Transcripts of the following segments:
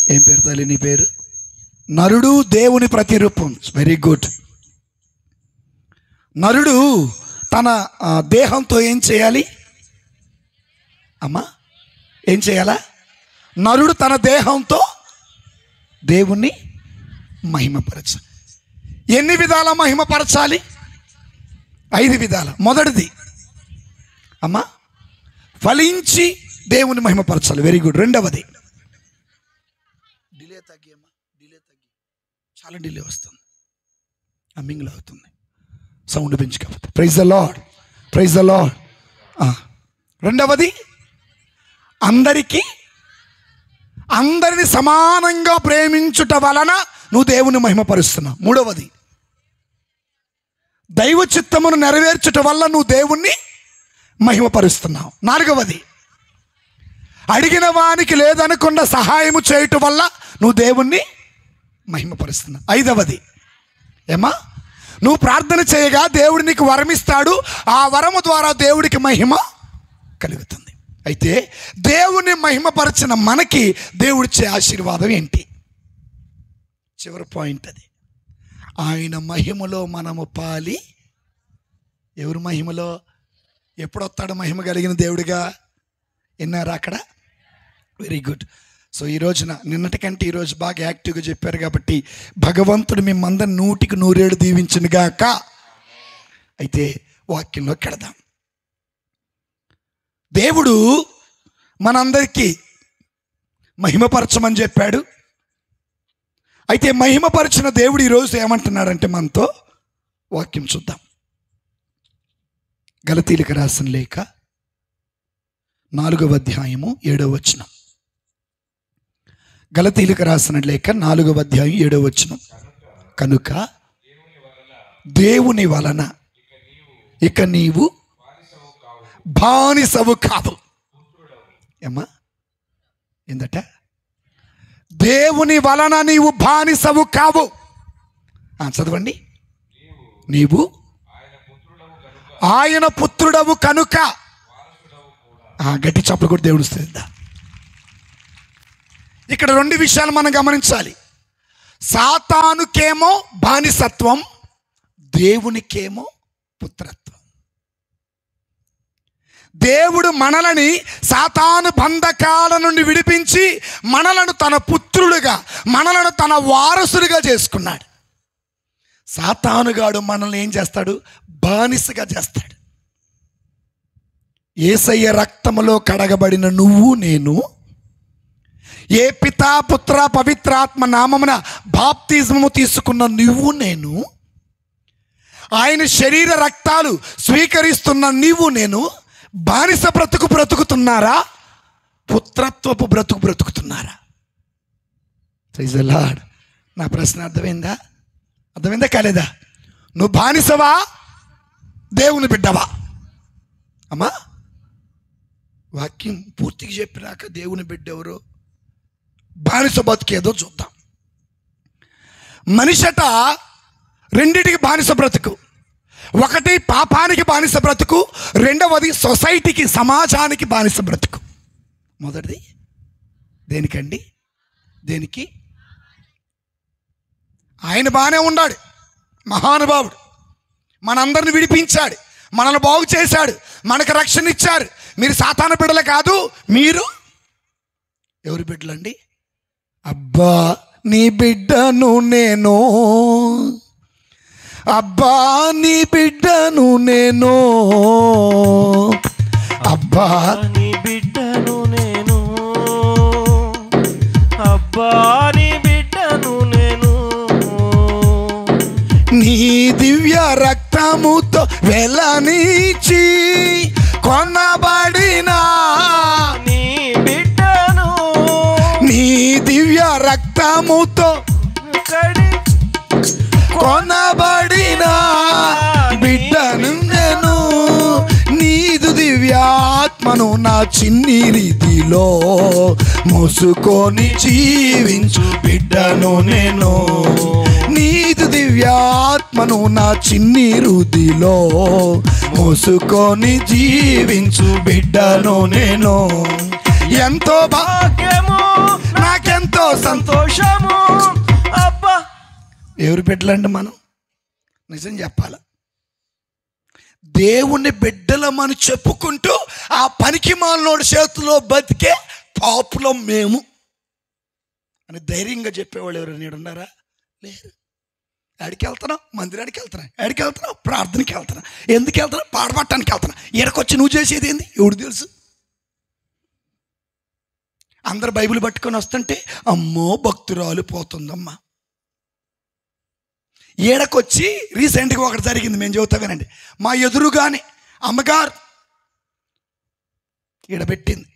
ఏం పేరు తల్లి నీ పేరు? నరుడు దేవుని ప్రతిరూపం. Very good. నరుడు తన దేహంతో ఏం చేయాలి అమ్మా? ఏం చేయాలా? నరుడు తన దేహంతో దేవుణ్ణి మహిమపరచాలి. ఎన్ని విధాల మహిమపరచాలి? 5 విధాల. మొదటిది అమ్మా, ఫలించి దేవుని మహిమపరచాలి. Very good. రెండవది డిలే తగ్గి అమ్మా, డిలే తగ్గి, చాలా డిలే వస్తుంది, అమ్మింగ్లో అవుతుంది, సౌండ్ పెంచుకోకపోతే. Praise the lord, praise the lord. రెండవది అందరిని సమానంగా ప్రేమించుట వలన నువ్వు దేవుని మహిమపరుస్తున్నావు. మూడవది దైవ చిత్తమును నెరవేర్చుట వల్ల నువ్వు దేవుణ్ణి మహిమపరుస్తున్నావు. నాలుగవది అడిగిన వానికి లేదనకుండా సహాయము చేయటం వల్ల నువ్వు దేవుణ్ణి మహిమపరుస్తున్నావు. ఐదవది ఏమా, నువ్వు ప్రార్థన చేయగా దేవుడు నీకు వరమిస్తాడు. ఆ వరము ద్వారా దేవుడికి మహిమ కలుగుతుంది. అయితే దేవుని మహిమపరచిన మనకి దేవుడిచ్చే ఆశీర్వాదం ఏంటి? చివరి పాయింట్ అది. ఆయన మహిమలో మనము పాలి. ఎవరి మహిమలో? ఎప్పుడు వస్తాడు మహిమ కలిగిన దేవుడిగా? విన్నారా అక్కడ? Very good. సో ఈ రోజున నిన్నటికంటే ఈరోజు బాగా యాక్టివ్గా చెప్పారు కాబట్టి భగవంతుడు మిమ్మందరూ 100కి 100 దీవించునుగాక. అయితే వాక్యంలోకి వెళదాం. దేవుడు మనందరికీ మహిమపరచమని చెప్పాడు. అయితే మహిమపరిచిన దేవుడు ఈరోజు ఏమంటున్నాడంటే మనతో, వాక్యం చూద్దాం. గలతీయులకు రాసిన లేఖ 4వ అధ్యాయము 7వ వచనం. గలతీయులకు రాసిన లేఖ 4వ అధ్యాయం 7వ వచనం. కనుక దేవుని వలన ఇక నీవు బానిసవు కావు. ఏమ్మా ఏందట? దేవుని వలన నీవు బానిసవు కావు. చదవండి. నీవు ఆయన పుత్రుడవు కనుక. గట్టి చప్పుడు కూడా దేవుడు ఇస్తుందా? ఇక్కడ 2 విషయాలు మనం గమనించాలి. సాతానుకేమో బానిసత్వం, దేవునికేమో పుత్రత్వం. దేవుడు మనలని సాతాను బంధకాల నుండి విడిపించి మనలను తన పుత్రులుగా, మనలను తన వారసులుగా చేసుకున్నాడు. సాతానుగాడు మనల్ని ఏం చేస్తాడు? బానిసగా చేస్తాడు. యేసయ్య రక్తములో కడగబడిన నువ్వు నేను, ఏ పితా పుత్ర పవిత్రాత్మ నామమున బాప్తిజము తీసుకున్న నువ్వు నేను, ఆయన శరీర రక్తాలు స్వీకరిస్తున్న నీవు నేను బానిస బ్రతుకు బ్రతుకుతున్నారా? పుత్రత్వపు బ్రతుకు బ్రతుకుతున్నారా? Praise the lord. నా ప్రశ్న అర్థమైందా? అర్థమైందా కాలేదా? నువ్వు బానిసవా, దేవుని బిడ్డవా? అమ్మా వాక్యం పూర్తిగా చెప్పినాక దేవుని బిడ్డ ఎవరో, బానిస బతుకేదో చూద్దాం. మనిషట రెండిటికి బానిస బ్రతుకు. ఒకటి పాపానికి బానిస బ్రతుకు, రెండవది సొసైటీకి, సమాజానికి బానిస బ్రతుకు. మొదటిది దేనికండి? దేనికి? ఆయన బాగానే ఉన్నాడు, మహానుభావుడు, మనందరిని విడిపించాడు, మనల్ని బాగు చేశాడు, మనకు రక్షణ ఇచ్చారు. మీరు సాతాను బిడ్డలు కాదు, మీరు ఎవరి బిడ్డలండి? అబ్బా నీ బిడ్డను నేను, అబ్బా నీ బిడ్డను నేను, అబ్బా నీ బిడ్డను నేను, అబ్బా నీ బిడ్డను నేను. నీ దివ్య రక్తముతో వెలనిచి కొనబడిన నీ బిడ్డను, నీ దివ్య రక్తముతో కొనబడిన బిడ్డను నేను, నీదు దివ్యాత్మను నా చిన్ని రీతిలో మోసుకొని జీవించు బిడ్డను నేను, నీదు దివ్యాత్మను నా చిన్ని రీతిలో మోసుకొని జీవించు బిడ్డను నేను. ఎంతో భాగ్యము, నాకెంతో సంతోషము. అబ్బా, ఎవరు బిడ్డలండి మనం? నిజం చెప్పాలి, దేవుని బిడ్డలమని చెప్పుకుంటూ ఆ పనికి మాలినోడి చేతిలో బతికే పాపులం మేము అని ధైర్యంగా చెప్పేవాళ్ళు ఎవరు ఉన్నారా? లేరు. ఎక్కడికి వెళ్తున్నావు? మందిరానికి వెళ్తున్నా. ఎక్కడికి వెళ్తున్నావు? ప్రార్థనకి వెళ్తున్నా. ఎందుకు వెళ్తున్నా? పాడబట్టడానికి వెళ్తున్నా. ఎక్కడికొచ్చి నువ్వు చేసేది ఏంది? ఎవడు తెలుసు? అందరు బైబిల్ పట్టుకొని వస్తుంటే అమ్మో భక్తురాలు పోతుందమ్మా. ఏడకొచ్చి రీసెంట్గా ఒకటి జరిగింది, మేము చెబుతా వినండి. మా ఎదురుగానే అమ్మగారు ఇడబెట్టింది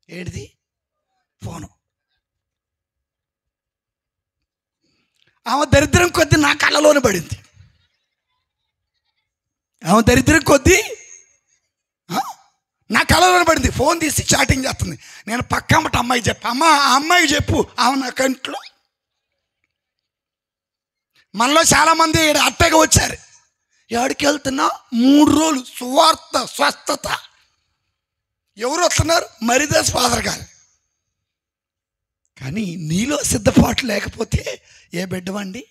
ఏంటిది? ఫోను. ఆమె దరిద్రం కొద్దీ నా కళ్ళలోనే పడింది. ఆమె దరిద్రం కొద్దీ నా కళ్ళలోనే పడింది. ఫోన్ తీసి చాటింగ్ చేస్తుంది. నేను పక్కమ్మట అమ్మాయి చెప్పు, అమ్మ ఆ అమ్మాయికి చెప్పు. ఆమె నా కంట్లో. మనలో చాలామంది అట్టగా వచ్చారు. ఎక్కడికి వెళ్తున్నా? 3 రోజులు సువార్త స్వస్థత. ఎవరు వస్తున్నారు? మరిదాస్ ఫాదర్ గారు. కానీ నీలో సిద్ధపాటు లేకపోతే ఏ బిడ్డవండి?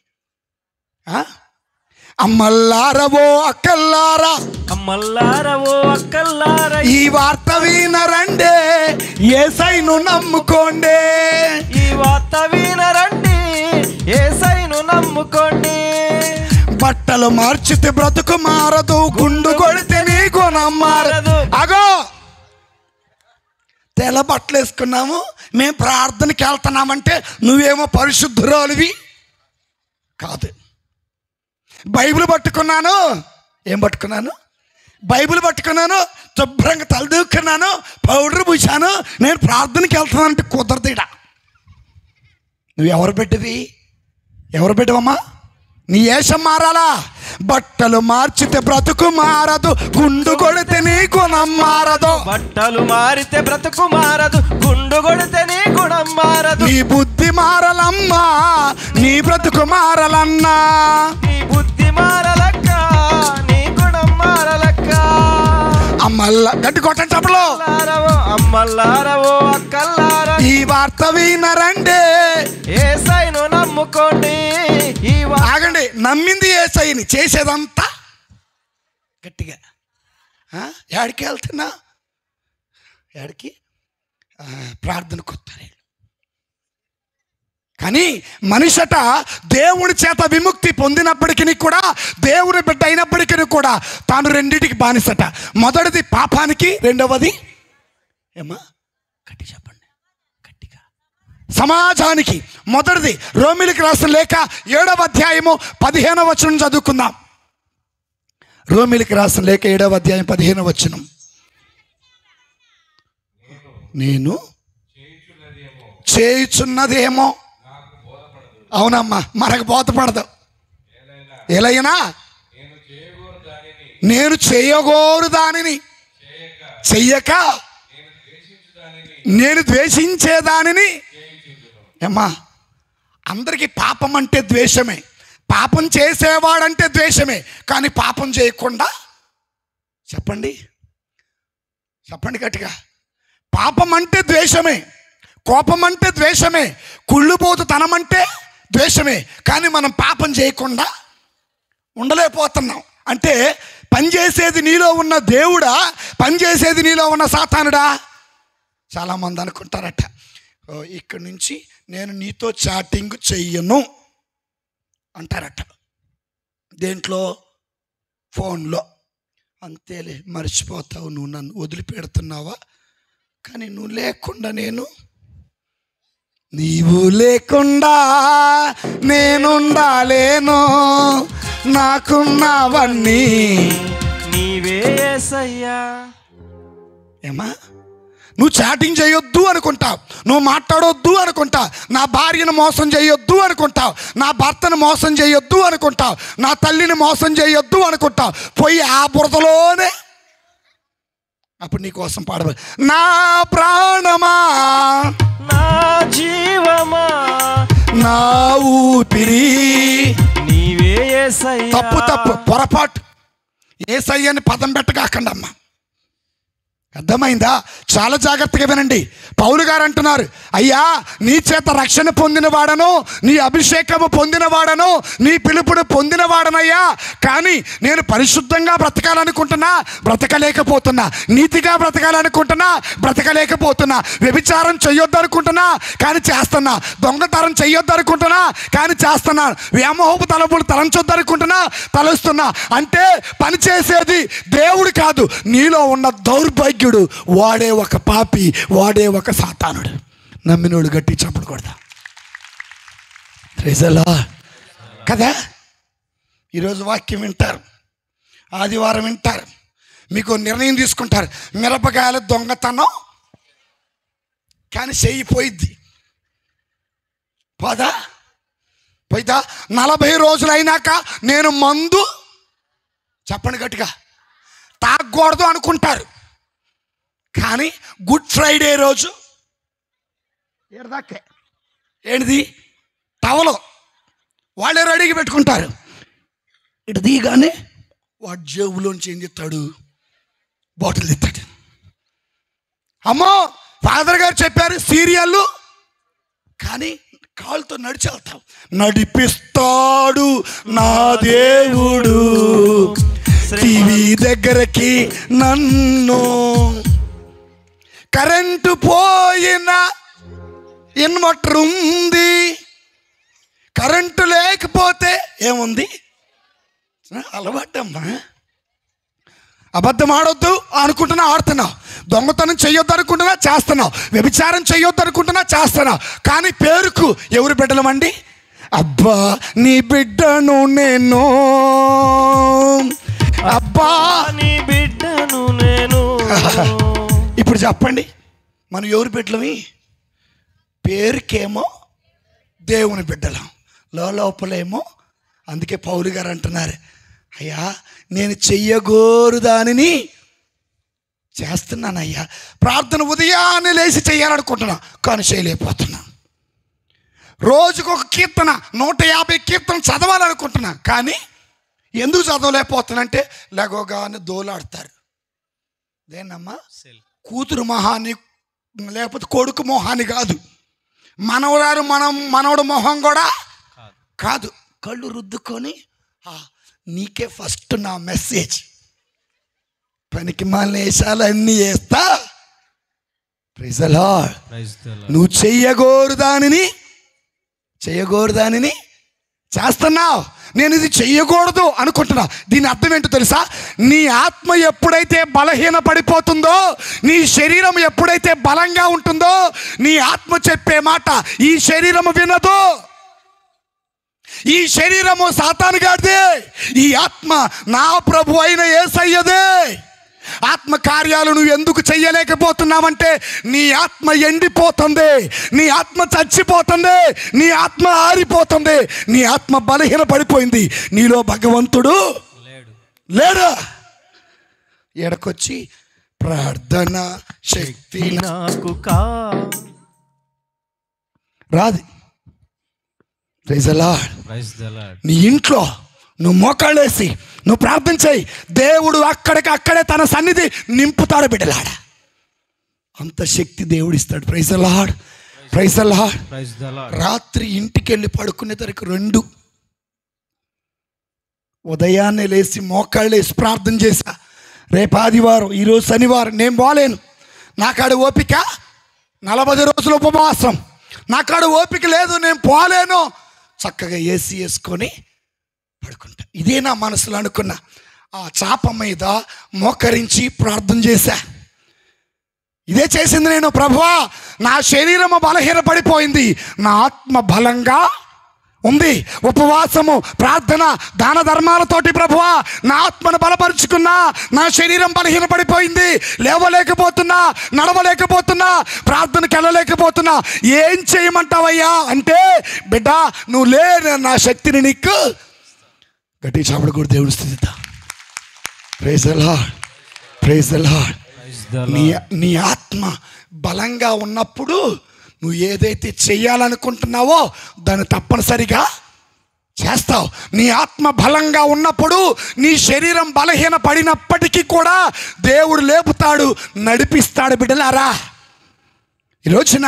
అమ్మల్లారవో అక్కల్లారా, అమ్మల్లారవో అక్కల్లారా, ఈ వార్త వినరండే, యేసయ్యను నమ్ముకోండి. ఈ వార్త వినరండి, యేసయ్యను నమ్ముకోండి. బట్టలు మార్చితే బ్రతుకు మారదు, గుండు కొడితే నీ గుణం మారదు. అగో తెల్ల బట్టలు వేసుకున్నాము, మేము ప్రార్థనకి వెళ్తున్నామంటే నువ్వేమో పరిశుద్ధురాలివి కాదు. బైబిల్ పట్టుకున్నాను. ఏం పట్టుకున్నాను? బైబిల్ పట్టుకున్నాను, శుభ్రంగా తలదూక్కున్నాను, పౌడర్ పూసాను, నేను ప్రార్థనకి వెళ్తున్నానంటే కుదరదు. ఇడ నువ్వు ఎవరు బిడ్డవి? ఎవరు బిడ్డవమ్మా? నీ ఏషం మారాలా? బట్టలు మార్చితే బ్రతుకు మారదు, గుండు కొడితే నీ గుణం మారదు. బట్టలు మారితే బ్రతుకు మారదు, గుండు కొడితే నీ గుణం మారదు. నీ బుద్ధి మారలమ్మా, నీ బ్రతుకు మారలన్నా. నీ బుద్ధి మారలక్క, నీ గుణం మారలక్క. అమ్మల్లా గట్టి కొట్టండి చప్పలో. అమ్మల్లారవో అక్కల్లారా, ఈ వార్త వినరండే, యేసయ్యను నమ్ముకోండి. ఆగండి, నమ్మింది యేసయ్యని, చేసేదంతా గట్టిగా. ఏడికి వెళ్తున్నా? ఏడికి? ప్రార్థనకు వస్తారు. కానీ మనిషట దేవుడి చేత విముక్తి పొందినప్పటికీ కూడా, దేవుని బిడ్డ అయినప్పటికీ కూడా తాను రెండింటికి బానిసట. మొదటిది పాపానికి, రెండవది ఏమా గట్టి చెప్పండి గట్టిగా సమాజానికి. మొదటిది రోమిలికి రాసిన లేఖ 7వ అధ్యాయము 15వ వచనం చదువుకుందాం. రోమిలికి రాసిన లేఖ 7వ అధ్యాయం 15వ వచనం. నేను చేయుచున్నదేమో, అవునమ్మా, మనకు బోధపడదు. ఎలైనా నేను చేయగోరు దానిని చెయ్యక నేను ద్వేషించే దానిని. ఏమ్మా, అందరికీ పాపం అంటే ద్వేషమే, పాపం చేసేవాడంటే ద్వేషమే. కానీ పాపం చేయకుండా చెప్పండి గట్టిగా. పాపం అంటే ద్వేషమే, కోపం అంటే ద్వేషమే, కుళ్ళుబోతుతనం అంటే ద్వేషమే. కానీ మనం పాపం చేయకుండా ఉండలేకపోతున్నాం. అంటే పనిచేసేది నీలో ఉన్న దేవుడా, పనిచేసేది నీలో ఉన్న సాతానుడా? చాలామంది అనుకుంటారట, ఇక్కడి నుంచి నేను నీతో చాటింగ్ చెయ్యను అంటారట. దేంట్లో? ఫోన్లో. అంతేలే, మర్చిపోతావు, నువ్వు నన్ను వదిలిపెడుతున్నావా? కానీ నువ్వు లేకుండా నీవు లేకుండా నేనుండాలేను, నాకున్నవన్నీ నీవే యేసయ్యా. ఏమా, నువ్వు చాటింగ్ చేయొద్దు అనుకుంటావు, నువ్వు మాట్లాడొద్దు అనుకుంటావు, నా భార్యను మోసం చేయొద్దు అనుకుంటావు, నా భర్తను మోసం చేయొద్దు అనుకుంటావు, నా తల్లిని మోసం చేయొద్దు అనుకుంటావు. పోయి ఆ బురదలోనే అప్పుడు నీ కోసం పాడబడి, నా ప్రాణమా, నా జీవమా, నా ఊపిరి నీవే యేసయ్యా. తప్పు పొరపాటు. యేసయ్యని పదం పెట్టగాకండి అమ్మా. అర్థమైందా? చాలా జాగ్రత్తగా వినండి. పౌలు గారు అంటున్నారు, అయ్యా నీ చేత రక్షణ పొందినవాడను, నీ అభిషేకము పొందినవాడను, నీ పిలుపును పొందినవాడనయ్యా. కానీ నేను పరిశుద్ధంగా బ్రతకాలనుకుంటున్నా, బ్రతకలేకపోతున్నా. నీతిగా బ్రతకాలనుకుంటున్నా, బ్రతకలేకపోతున్నా. వ్యభిచారం చెయ్యొద్దనుకుంటున్నా, కానీ చేస్తున్నా. దొంగతనం చెయ్యొద్దనుకుంటున్నా, కానీ చేస్తున్నా. వ్యామోహపు తలపులు తలంచొద్దనుకుంటున్నా, తలుస్తున్నా. అంటే పని చేసేది దేవుడు కాదు, నీలో ఉన్న దౌర్భాగ్యుడు. వాడే ఒక పాపి, వాడే ఒక సాతానుడు. నమ్మినోడు గట్టి చప్పుడు కొడతా. ప్రైజలా కదా. ఈరోజు వాక్యం వింటారు, ఆదివారం వింటారు, మీకు నిర్ణయం తీసుకుంటారు. మిరపకాయల దొంగతనం కానీ చెయ్యి పోయిద్ది, పోదా? 40 రోజులు అయినాక నేను మందు చెప్పండి గట్టిగా తాగకూడదు అనుకుంటారు. కానీ గుడ్ ఫ్రైడే రోజు ఏడదాకే ఏంటిది టవలో వాళ్ళే రెడీగా పెట్టుకుంటారు. ఇటు దిగానే వాడు జేబులోంచి ఏం చెప్తాడు, బాటిల్ తెస్తాడు. అమ్మో ఫాదర్ గారు చెప్పారు సీరియళ్ళు, కానీ కాళ్ళతో నడిచి వెళ్తాం. నడిపిస్తాడు నా దేవుడు టీవీ దగ్గరకి నన్ను. కరెంటు పోయిన ఇన్వర్టర్ ఉంది, కరెంటు లేకపోతే ఏముంది? అలవాటమ్మా. అబద్ధం ఆడొద్దు అనుకుంటున్నా, ఆడుతున్నావు. దొంగతనం చెయ్యొద్దు అనుకుంటున్నా, చేస్తున్నావు. వ్యభిచారం చెయ్యొద్దు అనుకుంటున్నా, చేస్తున్నావు. కానీ పేరుకు ఎవరు బిడ్డలమండి? అబ్బా నీ బిడ్డను నేను, అబ్బా నీ బిడ్డను నేను. ఇప్పుడు చెప్పండి, మనం ఎవరు బిడ్డలమి? పేరుకేమో దేవుని బిడ్డలం, లోపలేమో. అందుకే పౌలు గారు అంటున్నారు, అయ్యా నేను చెయ్యగోరు దానిని చేస్తున్నానయ్యా. ప్రార్థన ఉదయాన్నే లేచి చెయ్యాలనుకుంటున్నా, కానీ చేయలేకపోతున్నా. రోజుకొక కీర్తన 150 కీర్తన చదవాలనుకుంటున్నా, కానీ ఎందుకు చదవలేకపోతున్నా అంటే లెగోగానే దోలాడతారు. దేన్నమ్మా? కూతురు మొహాన్ని లేకపోతే కొడుకు మొహాన్ని కాదు, మనవడు మొహం కూడా కాదు. కళ్ళు రుద్దుకొని నీకే ఫస్ట్ నా మెసేజ్, పనికి మాలిన వేషాలన్నీ వేస్తా. Praise the lord. నువ్వు చెయ్యగోరు దానిని చేస్తున్నావు, నేను ఇది చెయ్యకూడదు అనుకుంటున్నా. దీని అర్థం ఏంటో తెలుసా? నీ ఆత్మ ఎప్పుడైతే బలహీన పడిపోతుందో, నీ శరీరం ఎప్పుడైతే బలంగా ఉంటుందో, నీ ఆత్మ చెప్పే మాట ఈ శరీరం వినదు. ఈ శరీరము సాతానుగాడిదే, ఈ ఆత్మ నా ప్రభు అయిన యేసయ్యదే. ఆత్మ కార్యాలు నువ్వు ఎందుకు చెయ్యలేకపోతున్నావంటే నీ ఆత్మ ఎండిపోతుంది, నీ ఆత్మ చచ్చిపోతుంది, నీ ఆత్మ ఆరిపోతుంది, నీ ఆత్మ బలహీన పడిపోయింది. నీలో భగవంతుడు లేడు. ఎడకొచ్చి ప్రార్థన శక్తి నాకు రాదు. Praise the lord. నీ ఇంట్లో నువ్వు మోకాళ్ళేసి నువ్వు ప్రార్థన చేయి, దేవుడు అక్కడే తన సన్నిధి నింపుతాడు బిడ్డలాడ. అంత శక్తి దేవుడు ఇస్తాడు. Praise the lord. Praise the lord. రాత్రి ఇంటికి వెళ్ళి పడుకునేసరికి 2 ఉదయాన్నే లేచి మోకాళ్ళేసి ప్రార్థన చేశా. రేపు ఆదివారం, ఈరోజు శనివారం, నేను పోలేను. నాకాడ ఓపిక 40 రోజుల ఉపవాసం, నాకాడ ఓపిక లేదు, నేను పోలేను. చక్కగా ఏసీ వేసుకొని పడుకుంటా. ఇదే నా మనసులో అనుకున్నా. ఆ చాప మీద మోకరించి ప్రార్థన చేశా. ఇదే చేసింది నేను. ప్రభువా నా శరీరము బలహీన పడిపోయింది, నా ఆత్మ బలంగా ఉంది. ఉపవాసము, ప్రార్థన, దాన ధర్మాలతోటి ప్రభువా నా ఆత్మను బలపరుచుకున్నా, నా శరీరం బలహీన పడిపోయింది, లేవలేకపోతున్నా, నడవలేకపోతున్నా, ప్రార్థనకి వెళ్ళలేకపోతున్నా. ఏం చేయమంటావయ్యా అంటే, బిడ్డ నువ్వు లే, నా శక్తిని నీకు గట్టి చాపడు కూడా దేవుని స్థితిద్దాం. Praise the lord. Praise the lord. నీ ఆత్మ బలంగా ఉన్నప్పుడు నువ్వు ఏదైతే చెయ్యాలనుకుంటున్నావో దాన్ని తప్పనిసరిగా చేస్తావు. నీ ఆత్మ బలంగా ఉన్నప్పుడు నీ శరీరం బలహీన పడినప్పటికీ కూడా దేవుడు లేపుతాడు, నడిపిస్తాడు. బిడ్డలారా, ఈ రోజున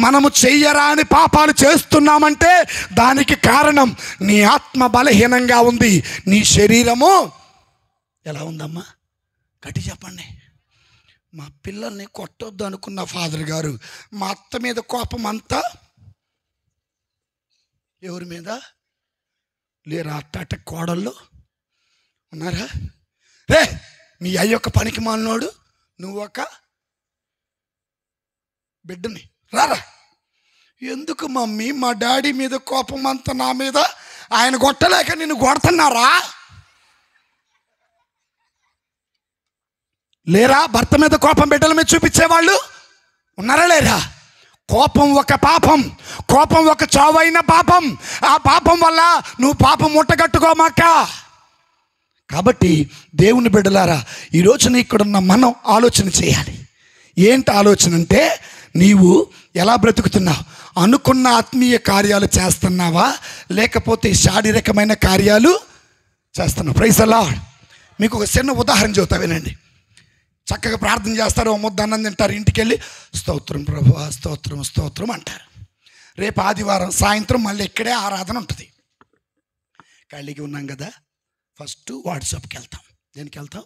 మనము చెయ్యరాని పాపాలు చేస్తున్నామంటే దానికి కారణం నీ ఆత్మ బలహీనంగా ఉంది. నీ శరీరము ఎలా ఉందమ్మా? గట్టి చెప్పండి. మా పిల్లల్ని కొట్టొద్దు అనుకున్న ఫాదర్ గారు, మా అత్త మీద కోపం అంతా ఎవరి మీద లేరా? అట్ట కోడళ్ళు ఉన్నారా? రే, మీ అయ్యొక్క పనికి మాలినోడు, నువ్వు ఒక బిడ్డని రారా. ఎందుకు మమ్మీ మా డాడీ మీద కోపం అంతా నా మీద? ఆయన కొట్టలేక నిన్ను కొడుతున్నారా? లేరా? భర్త మీద కోపం బిడ్డల మీద చూపించేవాళ్ళు ఉన్నారా లేరా? కోపం ఒక పాపం, కోపం ఒక చావైన పాపం. ఆ పాపం వల్ల నువ్వు పాపం ముట్టగట్టుకోమాక. కాబట్టి దేవుని బిడ్డలారా, ఈ రోజున ఇక్కడున్న మనం ఆలోచన చేయాలి. ఏంటి ఆలోచన అంటే, నీవు ఎలా బ్రతుకుతున్నావు? అనుకున్న ఆత్మీయ కార్యాలు చేస్తున్నావా, లేకపోతే శారీరకమైన కార్యాలు చేస్తున్నావు? Praise the lord. మీకు ఒక చిన్న ఉదాహరణ చెబుతా, వినండి. చక్కగా ప్రార్థన చేస్తారు, ఓ ముద్ద అన్నం తింటారు, ఇంటికి వెళ్ళి స్తోత్రం ప్రభువా, స్తోత్రం స్తోత్రం అంటారు. రేపు ఆదివారం సాయంత్రం మళ్ళీ ఇక్కడే ఆరాధన ఉంటుంది. ఖాళీగా ఉన్నాం కదా, ఫస్ట్ వాట్సాప్కి వెళ్తాం. దేనికి వెళ్తాం?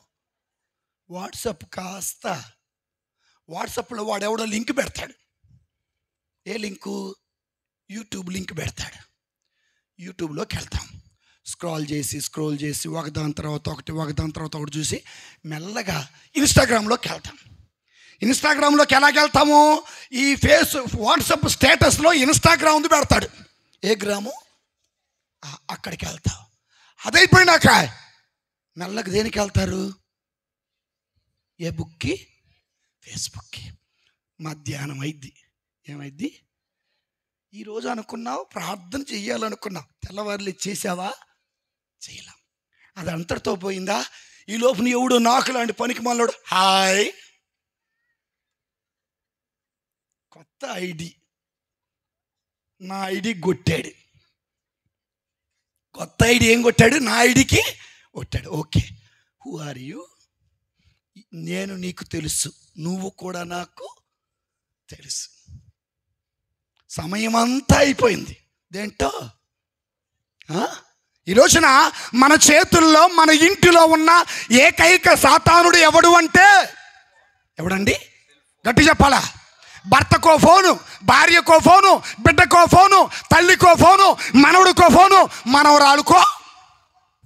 వాట్సాప్. కాస్త వాట్సాప్లో వాడెవడో లింక్ పెడతాడు. ఏ లింకు? యూట్యూబ్ లింక్ పెడతాడు. యూట్యూబ్లోకి వెళ్తాం. స్క్రోల్ చేసి ఒకదాని తర్వాత ఒకటి చూసి మెల్లగా ఇన్స్టాగ్రామ్లోకి వెళ్తాం. ఇన్స్టాగ్రామ్లోకి ఎలాగెళ్తాము? ఈ వాట్సాప్ స్టేటస్లో ఇన్స్టాగ్రామ్ పెడతాడు. ఏ గ్రాము? అక్కడికి వెళ్తాం. అదైపోయినాక మెల్లగా దేనికి వెళ్తారు? ఏ బుక్కి? ఫేస్బుక్కి. మధ్యాహ్నం అయింది. ఏమైద్ది? ఈరోజు అనుకున్నావు ప్రార్థన చెయ్యాలనుకున్నావు, తెల్లవారులు చేసావా? చేయలేం. అది అంతటితో పోయిందా? ఈ లోపుని ఎవడు నాకు లాంటి పనికి మాలోడు హాయ్, కొత్త ఐడి, నా ఐడి కొట్టాడు. కొత్త ఐడి ఏం కొట్టాడు? నా ఐడికి కొట్టాడు. Okay, who are you? నేను నీకు తెలుసు, నువ్వు కూడా నాకు తెలుసు. సమయం అంతా అయిపోయింది. దేంటో ఈ రోజున మన చేతుల్లో, మన ఇంటిలో ఉన్న ఏకైక సాతానుడు ఎవడు అంటే ఎవడండి? గట్టి చెప్పాలా? భర్తకో ఫోను, భార్యకో ఫోను, బిడ్డకో ఫోను, తల్లికో ఫోను, మనవడికో ఫోను, మనవరాలుకో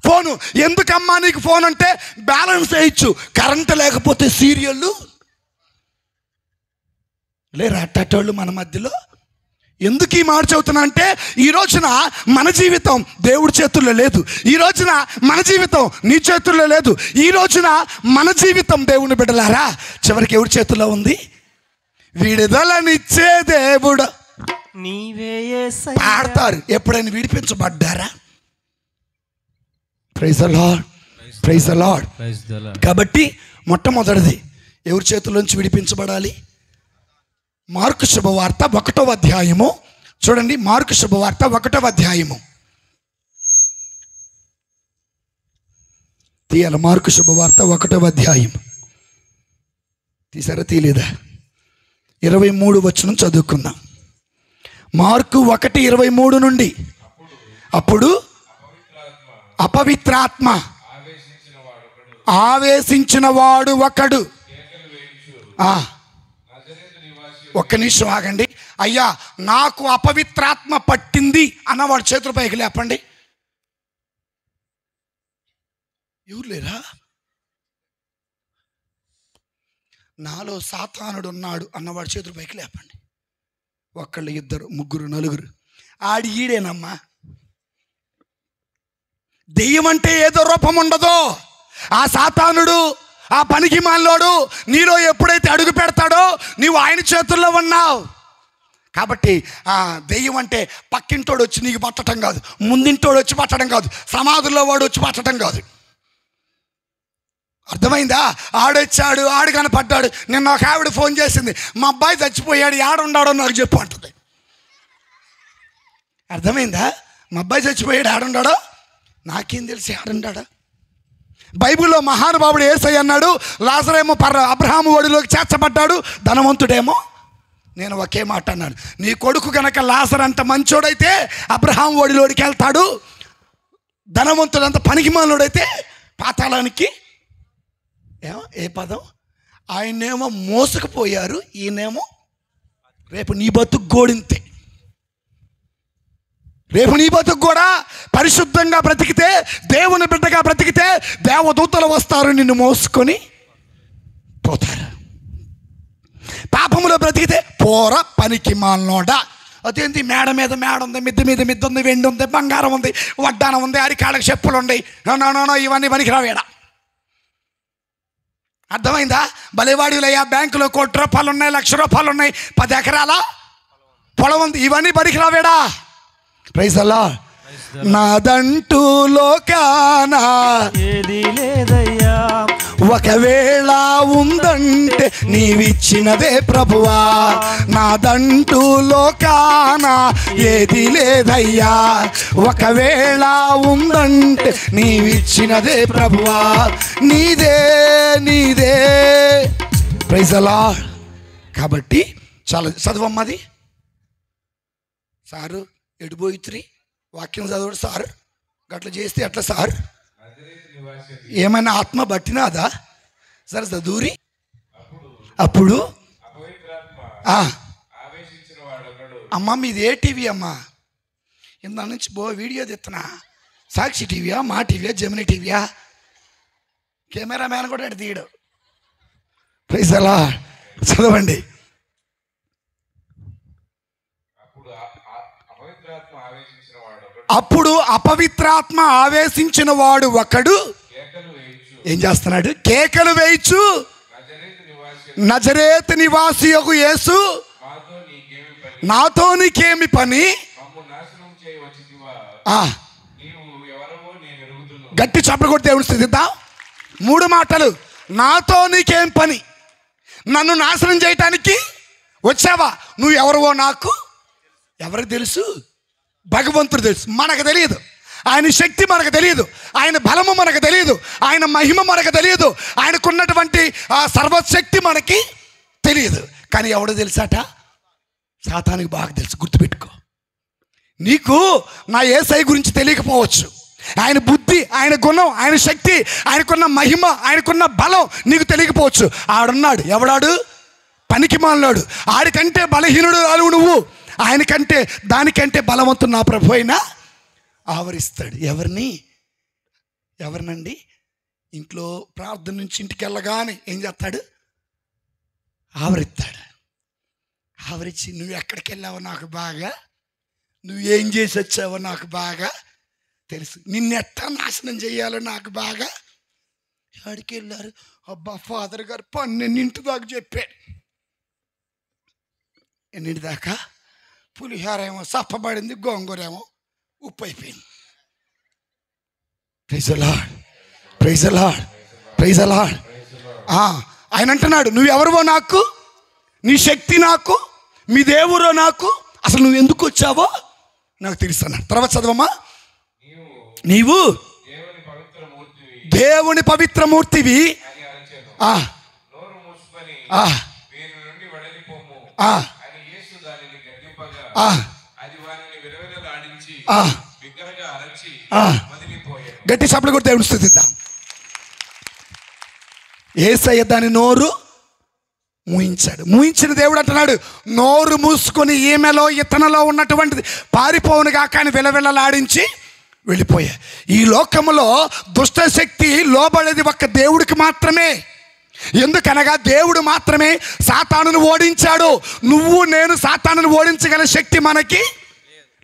ఫోను. ఎందుకమ్మా నీకు ఫోన్ అంటే బ్యాలెన్స్ వేయచ్చు, కరెంటు లేకపోతే సీరియళ్ళు లేరా అట్టోళ్ళు మన మధ్యలో. ఎందుకు ఈ మాట చెబుతున్నా అంటే, ఈ రోజున మన జీవితం దేవుడి చేతుల్లో లేదు. ఈ రోజున మన జీవితం నీ చేతుల్లో లేదు. ఈ రోజున మన జీవితం దేవుని బిడ్డలారా చివరికి ఎవరి చేతుల్లో ఉంది? విడుదలనిచ్చే దేవుడు నీవే. పాడతారు. ఎప్పుడైనా విడిపించబడ్డారా? Praise the lord, praise the lord. కాబట్టి మొట్టమొదటిది ఎవరి చేతుల్లోంచి విడిపించబడాలి? మార్కు శుభవార్త 1వ అధ్యాయము చూడండి. మార్కు శుభవార్త 1వ అధ్యాయము తీయాలి. మార్కు శుభవార్త 1వ అధ్యాయం తీసారా? తీయలేదా? 23 వచనం చదువుకుందాం. మార్కు 1:23 నుండి. అప్పుడు అపవిత్రాత్మ ఆవేశించిన వాడు ఒకడు. ఒక్క నిమిషం ఆగండి. అయ్యా, నాకు అపవిత్రాత్మ పట్టింది అన్నవాడు చేతుల పైకి లేపండి. ఎవరు లేరా? నాలో సాతానుడు ఉన్నాడు అన్నవాడు చేతుల పైకి లేపండి. ఒకళ్ళు, ఇద్దరు, ముగ్గురు, నలుగురు. ఆడి ఈడేనమ్మా. దెయ్యం అంటే ఏదో రూపం ఉండదో. ఆ సాతానుడు, ఆ పనికి మాలోడు నీలో ఎప్పుడైతే అడుగు పెడతాడో నీవు ఆయన చేతుల్లో ఉన్నావు. కాబట్టి దెయ్యం అంటే పక్కింటోడు వచ్చి నీకు పట్టడం కాదు, ముందింటోడు వచ్చి పట్టడం కాదు, సమాధుల్లో వాడు వచ్చి పట్టడం కాదు. అర్థమైందా? ఆడొచ్చాడు, ఆడు కనపడ్డాడు. నిన్న ఒక ఆవిడ ఫోన్ చేసింది, మా అబ్బాయి చచ్చిపోయాడు, ఆడుండాడో నాకు చెప్పు అంటుంది. అర్థమైందా? మా అబ్బాయి చచ్చిపోయాడు, ఆడుండాడో నాకేం తెలిసి ఆడుండాడో. బైబిల్లో మహానుభావుడు యేసయ్య అన్నాడు, లాజరేమో అబ్రహాము ఒడిలోకి చేర్చబడ్డాడు, ధనవంతుడేమో నేను ఒకే మాట అన్నాడు, నీ కొడుకు కనుక లాజర్ అంత మంచోడైతే అబ్రహాం ఒడిలోడికి వెళ్తాడు, ధనవంతుడు అంత పనికిమాలోడైతే పాతాళానికి. ఏ పదం? ఆయనేమో మోసుకుపోయారు, ఈయనేమో రేపు నీ బతుకు గోడింతే. రేపు నీ బతుకు కూడా పరిశుద్ధంగా బ్రతికితే, దేవుని బిడ్డగా బ్రతికితే దేవదూతలు వస్తారు, నిన్ను మోసుకొని పోతారు. పాపములో బ్రతికితే పోర పనికి మాలనోడా. అదేంటి మేడ మీద మేడ ఉంది, మిద్దె మీద మిద్దె ఉంది, వెండి ఉంది, బంగారం ఉంది, వడ్డానం ఉంది, అరికాళ్ళకి చెప్పులు ఉన్నాయి, నో ఇవన్నీ పనికిరావేడా. అర్థమైందా? బలివాడిలయ్యా, బ్యాంకులో ₹1,00,000 ఉన్నాయి, ₹1,00,000 ఉన్నాయి, 10 ఎకరాల పొలం ఉంది, ఇవన్నీ పనికిరావేడా. ప్రైజ్ అల్లాహ్. నాదంటూ లోకానా ఏది లేదయ్యా, ఒకవేళ ఉందంటే నీవిచ్చినదే ప్రభువా. నాదంటూ లోకానా ఏది లేదయ్యా, ఒకవేళ ఉందంటే నీవిచ్చినదే ప్రభువా. నీదే నీదే. ప్రైజ్ అల్లాహ్. కాబట్టి చాలా చదవమ్మది. సారు ఎడిపోయిత్రి వాక్యం చదవడు సార్, గట్లా చేస్తే ఎట్లా సార్? ఏమైనా ఆత్మ పట్టినాదా? సరే చదువురి. అప్పుడు అమ్మ మీది ఏ టీవీ అమ్మా? ఇందా నుంచి వీడియో తెస్తున్నా. సాక్షి టీవీయా, మా టీవీయా, జెమిని టీవీయా? కెమెరా మ్యాన్ కూడా అటు తీయడు. ప్రైజ్ అలా చదవండి. అప్పుడు అపవిత్రాత్మ ఆవేశించిన వాడు ఒకడు ఏం చేస్తున్నాడు? కేకలు వేయచ్చు, నజరేతు నివాసియగు యేసు నాతో నీకేమి పని? గట్టి చప్పట్లు కొట్టి దేవుని స్తుతిద్దాం. 3 మాటలు. నాతో నీకేం పని? నన్ను నాశనం చేయటానికి వచ్చావా? నువ్వు ఎవరివో నాకు ఎవరికి తెలుసు? భగవంతుడు తెలుసు, మనకు తెలియదు. ఆయన శక్తి మనకు తెలియదు, ఆయన బలము మనకు తెలియదు, ఆయన మహిమ మనకు తెలియదు, ఆయనకున్నటువంటి సర్వశక్తి మనకి తెలియదు. కానీ ఎవడో తెలుసాట? సాతానికి బాగా తెలుసు. గుర్తుపెట్టుకో. నీకు నా యేసయ్య గురించి తెలియకపోవచ్చు, ఆయన బుద్ధి, ఆయన గుణం, ఆయన శక్తి, ఆయనకున్న మహిమ, ఆయనకున్న బలం నీకు తెలియకపోవచ్చు. ఆడున్నాడు. ఎవడాడు? పనికిమాలినాడు. ఆడికంటే బలహీనుడు రాలు నువ్వు. ఆయనకంటే దానికంటే బలవంతుడు నా ప్రభు అయినా ఆవరిస్తాడు. ఎవరినండి? ఇంట్లో ప్రార్థన నుంచి ఇంటికి వెళ్ళగానే ఏం చేస్తాడు? ఆవరిస్తాడు. ఆవరించి నువ్వు ఎక్కడికి వెళ్ళావో నాకు బాగా, నువ్వేం చేసి వచ్చావో నాకు బాగా తెలుసు, నిన్నెట్టా నాశనం చేయాలో నాకు బాగా. ఎక్కడికి వెళ్ళారు? అబ్బా ఫాదర్ గారు 12 దాకా చెప్పాడు. ఎన్నింటి దాకా? పులిహార ఏమో సప్పబడింది, గోంగూర ఏమో ఉప్పు అయిపోయింది. Praise the lord, praise the lord, praise the lord. ఆయన అంటున్నాడు, నువ్వెవరివో నాకు, నీ శక్తి నాకు, మీ దేవురో నాకు, అసలు నువ్వు ఎందుకు వచ్చావో నాకు తెలుసు అన్నాడు. తర్వాత చదవమ్మా. నీవు దేవుని పవిత్రమూర్తివి. గట్టి చప్పట్లు కొట్టి దేవుని స్తుతిద్దాం. యేసయ్య దాని నోరు మూయించాడు. మూయించిన దేవుడు అంటున్నాడు, నోరు మూసుకొని ఈమెలో ఇతనలో ఉన్నటువంటిది పారిపోవునుగా, కానీ విలవిలలాడించి వెళ్ళిపోయా. ఈ లోకములో దుష్టశక్తి లోబడేది ఒక్క దేవుడికి మాత్రమే. ఎందుకనగా దేవుడు మాత్రమే సాతానును ఓడించాడు. నువ్వు నేను సాతానును ఓడించగల శక్తి మనకి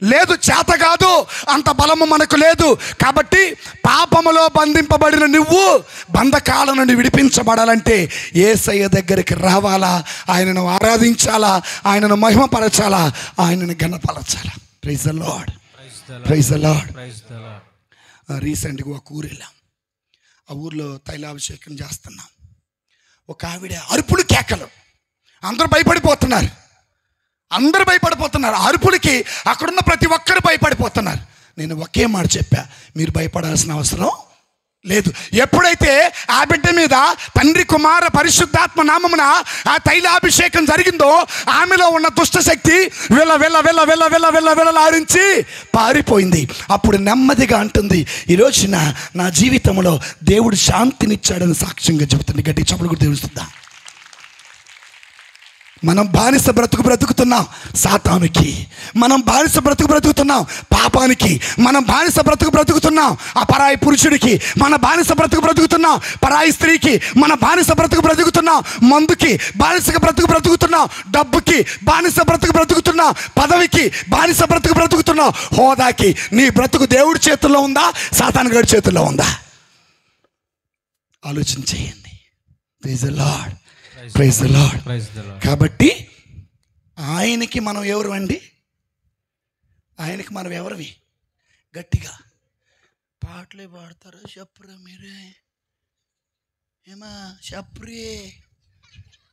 లేదు, చేత కాదు, అంత బలము మనకు లేదు. కాబట్టి పాపములో బంధింపబడిన నువ్వు బంధకాల నుండి విడిపించబడాలంటే యేసయ్య దగ్గరికి రావాలా, ఆయనను ఆరాధించాలా, ఆయనను మహిమపరచాలా, ఆయనను ఘనపరచాలా. Praise the lord, praise the Lord. రీసెంట్గా ఒక ఊరు వెళ్ళాం. ఆ ఊర్లో తైలాభిషేకం చేస్తున్నాం. ఒక ఆవిడ అరుపులు కేకలు, అందరూ భయపడిపోతున్నారు. అరుపులకి అక్కడున్న ప్రతి ఒక్కరు భయపడిపోతున్నారు. నేను ఒకే మాట చెప్పా, మీరు భయపడాల్సిన అవసరం లేదు. ఎప్పుడైతే ఆ బిడ్డ మీద తండ్రి కుమార పరిశుద్ధాత్మ నామమున ఆ తైలాభిషేకం జరిగిందో, ఆమెలో ఉన్న దుష్ట శక్తి వెళ్ళ వెళ్ళ వెళ్ళ వెళ్ళ వెళ్ళ వెళ్ళ వెళ్ళలారించి పారిపోయింది. అప్పుడు నెమ్మదిగా అంటుంది, ఈరోజున నా జీవితంలో దేవుడు శాంతినిచ్చాడని సాక్ష్యంగా చెబుతుంది. గట్టి చప్పుడు కూడా తెలుస్తుందా? మనం బానిస బ్రతుకుతున్నాం సాతానుకి, మనం బానిస బ్రతుకుతున్నాం పాపానికి, మనం బానిస బ్రతుకుతున్నాం ఆ పరాయి పురుషుడికి, మన బానిస బ్రతుకుతున్నాం పరాయి స్త్రీకి, మన బానిస బ్రతుకుతున్నాం మందుకి, బానిస బ్రతుకుతున్నాం డబ్బుకి, బానిస బ్రతుకుతున్నాం పదవికి, బానిస బ్రతుకుతున్నాం హోదాకి. నీ బ్రతుకు దేవుడి చేతుల్లో ఉందా, సాతాను గారి చేతుల్లో ఉందా? ఆలోచన చేయండి. Praise the lord, praise the lord. కాబట్టి ఆయనకి మనం ఎవరు అండి? ఆయనకి మనం ఎవరివి? గట్టిగా పాటలే పాడతారు, చెప్పరా మీరే ఏమా చెప్పరే.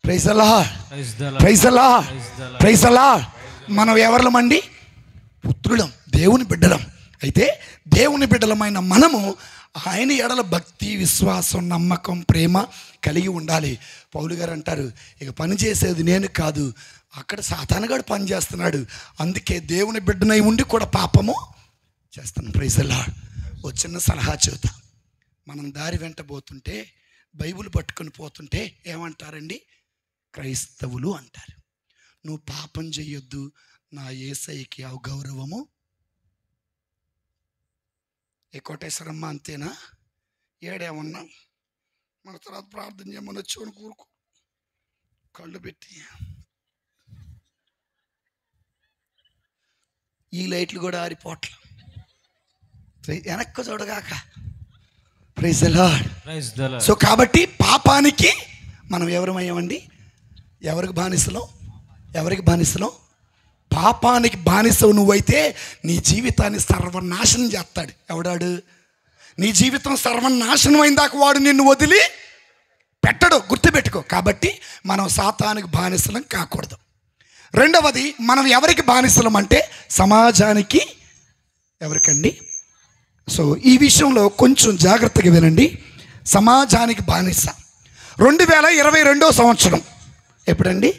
Praise the lord, praise the lord, praise the Lord. మనం ఎవరమండి? పుత్రులం, దేవుని బిడ్డలం. అయితే దేవుని బిడ్డలమైన మనము ఆయన ఎడల భక్తి, విశ్వాసం, నమ్మకం, ప్రేమ కలిగి ఉండాలి. పౌలు గారు అంటారు, ఇక పని చేసేది నేను కాదు, అక్కడ సాతానుగాడు పని చేస్తున్నాడు, అందుకే దేవుని బిడ్డనై ఉండి కూడా పాపము చేస్తాను. Praise the lord. ఓ చిన్న సలహా చెబుతా. మనం దారి వెంట పోతుంటే, బైబిల్ పట్టుకొని పోతుంటే ఏమంటారండి? క్రైస్తవులు అంటారు. నువ్వు పాపం చెయ్యొద్దు, నా యేసయ్యకి అవగౌరవము. ఏ కోటేశ్వరమ్మ అంతేనా? ఏడేమన్నా మన తర్వాత ప్రార్థన చేయమని వచ్చి కూరుకో, కళ్ళు పెట్టి. ఈ లైట్లు కూడా ఆరిపోట్ల, వెనక్కు చూడగాక. Praise the Lord. సో కాబట్టి పాపానికి మనం ఎవరమయ్యామండి? ఎవరికి బానిసలం? ఎవరికి బానిసలం? పాపానికి బానిసవు నువ్వైతే నీ జీవితాన్ని సర్వనాశనం చేస్తాడు. ఎవడాడు? నీ జీవితం సర్వనాశనం అయిందాక వాడు నిన్ను వదిలి పెట్టడు, గుర్తుపెట్టుకో. కాబట్టి మనం సాతానికి బానిసలం కాకూడదు. రెండవది, మనం ఎవరికి బానిసలం అంటే సమాజానికి. ఎవరికండి? సో ఈ విషయంలో కొంచెం జాగ్రత్తగా వినండి. సమాజానికి బానిస. 2022 సంవత్సరం ఎప్పుడండి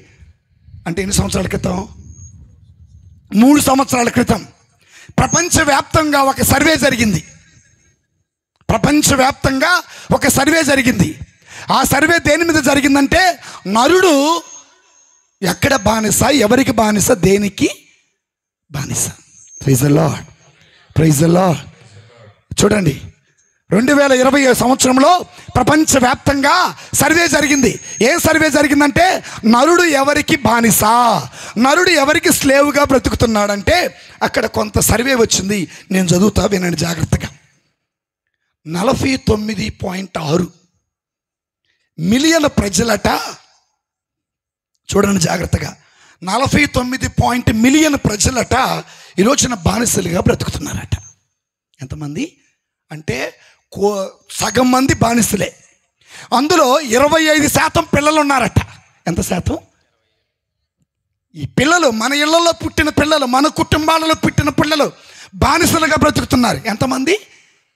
అంటే ఎన్ని సంవత్సరాల క్రితం? 3 సంవత్సరాల క్రితం ప్రపంచవ్యాప్తంగా ఒక సర్వే జరిగింది. ప్రపంచవ్యాప్తంగా ఒక సర్వే జరిగింది. ఆ సర్వే దేని మీద జరిగిందంటే, నరుడు ఎక్కడ బానిస, ఎవరికి బానిస, దేనికి బానిస. Praise the lord, praise the lord. చూడండి, 2020 సంవత్సరంలో ప్రపంచవ్యాప్తంగా సర్వే జరిగింది. ఏం సర్వే జరిగిందంటే, నరుడు ఎవరికి బానిస, నరుడు ఎవరికి స్లేవ్గా బ్రతుకుతున్నాడంటే అక్కడ కొంత సర్వే వచ్చింది. నేను చదువుతా, వినండి జాగ్రత్తగా. 49.6 మిలియన్ ప్రజలట. చూడండి జాగ్రత్తగా, 49 మిలియన్ ప్రజలట ఈరోజున బానిసలుగా బ్రతుకుతున్నారట. ఎంతమంది అంటే సగం మంది బానిసలే. అందులో 25% పిల్లలు ఉన్నారట. ఎంత శాతం? ఈ పిల్లలు మన ఇళ్లలో పుట్టిన పిల్లలు, మన కుటుంబాలలో పుట్టిన పిల్లలు బానిసలుగా బ్రతుకుతున్నారు. ఎంతమంది?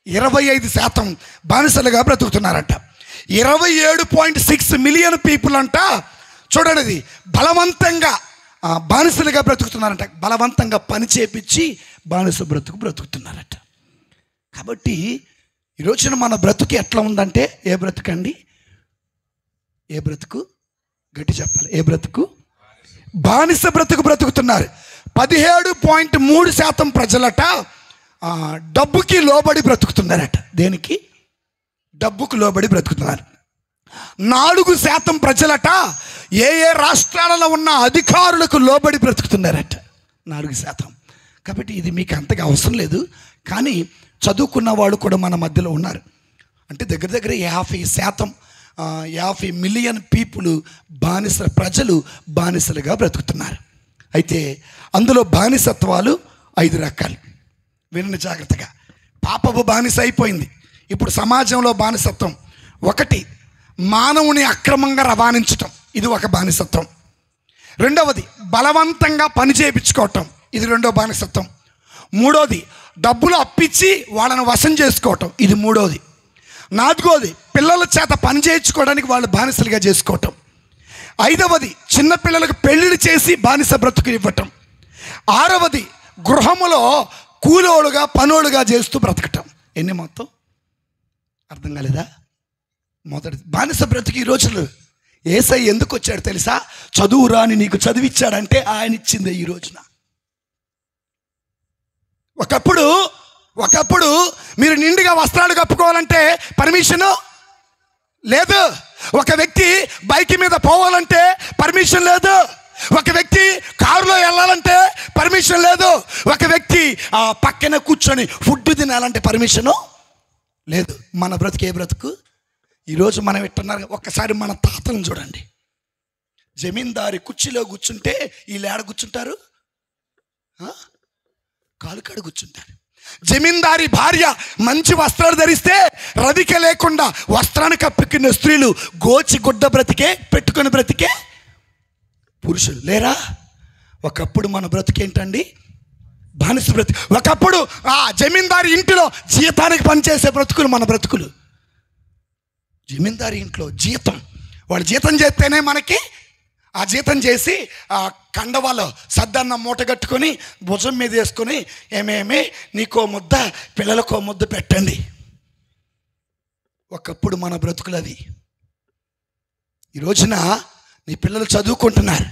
25% బానిసలుగా బ్రతుకుతున్నారట. 27.6 మిలియన్ పీపుల్ అంట. చూడండి, అది బలవంతంగా బానిసలుగా బ్రతుకుతున్నారట. బలవంతంగా పని చేపించి బానిస బ్రతుకుతున్నారట. కాబట్టి ఈరోజున మన బ్రతుకు ఎట్లా ఉందంటే, ఏ బ్రతుకండి? ఏ బ్రతుకు? గట్టి చెప్పాలి. ఏ బ్రతుకు? బానిస బ్రతుకుతున్నారు. 17.3% ప్రజలట డబ్బుకి లోబడి బ్రతుకుతున్నారట. దేనికి? డబ్బుకు లోబడి బ్రతుకుతున్నారు. 4% ప్రజలట ఏ రాష్ట్రాలలో ఉన్న అధికారులకు లోబడి బ్రతుకుతున్నారట. 4%. కాబట్టి ఇది మీకు అంతగా అవసరం లేదు, కానీ చదువుకున్న వాళ్ళు కూడా మన మధ్యలో ఉన్నారు. అంటే దగ్గర దగ్గర 50 మిలియన్ పీపుల్ ప్రజలు బానిసలుగా బ్రతుకుతున్నారు. అయితే అందులో బానిసత్వాలు 5 రకాలు. వినండి జాగ్రత్తగా. పాపపు బానిస అయిపోయింది. ఇప్పుడు సమాజంలో బానిసత్వం. 1, మానవుని అక్రమంగా రవాణించటం, ఇది ఒక బానిసత్వం. రెండవది, బలవంతంగా పని చేయించుకోవటం, ఇది రెండో బానిసత్వం. మూడోది, డబ్బులు అప్పిచ్చి వాళ్ళని వశం చేసుకోవటం, ఇది మూడోది. నాలుగోది, పిల్లల చేత పని చేయించుకోవడానికి వాళ్ళు బానిసలుగా చేసుకోవటం. ఐదవది, చిన్నపిల్లలకు పెళ్ళిళ్ళు చేసి బానిస బ్రతుకు ఇవ్వటం. ఆరవది, గృహములో కూలోడుగా పనోడుగా చేస్తూ బ్రతకటం. ఎన్ని మొత్తం అర్థం కాలేదా? మొదటి బానిస బ్రతుకు. ఈ రోజులు యేసయ్య ఎందుకు వచ్చాడు తెలుసా? చదువు రాని నీకు చదివిచ్చాడంటే ఆయన ఇచ్చిందే ఈ రోజున. ఒకప్పుడు మీరు నిండుగా వస్త్రాలు కప్పుకోవాలంటే పర్మిషను లేదు. ఒక వ్యక్తి బైక్ మీద పోవాలంటే పర్మిషన్ లేదు. ఒక వ్యక్తి కారులో వెళ్ళాలంటే పర్మిషన్ లేదు. ఒక వ్యక్తి పక్కన కూర్చొని ఫుడ్ తినాలంటే పర్మిషను లేదు. మన బ్రతుకు ఏ బ్రతుకు? ఈరోజు మనం ఎట్టున్నారు? ఒక్కసారి మన తాతలను చూడండి. జమీందారి కుర్చీలో కూర్చుంటే వీళ్ళు ఏడ కూర్చుంటారు? కాలుకాడ కూర్చుంటారు. జమీందారి భార్య మంచి వస్త్రాలు ధరిస్తే రవిక లేకుండా వస్త్రాన్ని కప్పుకున్న స్త్రీలు గోచి గుడ్డ బ్రతికే పెట్టుకుని బ్రతికే పురుషులు లేరా? ఒకప్పుడు మన బ్రతికేంటండి? బానిస బ్రతుకు. ఒకప్పుడు ఆ జమీందారి ఇంటిలో జీతానికి పనిచేసే బ్రతుకులు మన బ్రతుకులు. జమీందారి ఇంట్లో జీతం, వాళ్ళు జీతం చేస్తేనే మనకి ఆ జీతం చేసి ఆ కండవాలో సద్దన్న మూట కట్టుకొని భుజం మీద వేసుకొని ఏమేమి నీకో ముద్ద పిల్లలకో ముద్ద పెట్టండి. ఒకప్పుడు మన బ్రతుకులు అవి. ఈ రోజున నీ పిల్లలు చదువుకుంటున్నారు,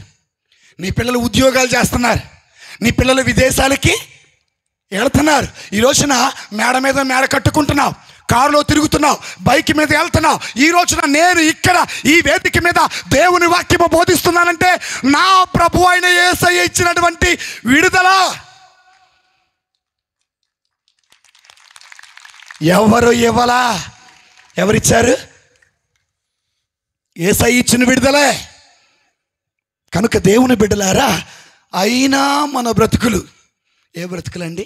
నీ పిల్లలు ఉద్యోగాలు చేస్తున్నారు, నీ పిల్లలు విదేశాలకి వెళ్తున్నారు. ఈ రోజున మేడ మీద మేడ కట్టుకుంటున్నావు, కారులో తిరుగుతున్నావు, బైక్ మీద వెళ్తున్నావు. ఈ రోజున నేను ఇక్కడ ఈ వేదిక మీద దేవుని వాక్యము బోధిస్తున్నానంటే నా ప్రభు అయిన యేసయ్య ఇచ్చినటువంటి విడుదల. ఎవరు ఇవ్వలా? ఎవరిచ్చారు? యేసయ్య ఇచ్చిన విడుదలే. కనుక దేవుని బిడ్డలారా, అయినా మన బ్రతుకులు ఏ బ్రతుకులండి?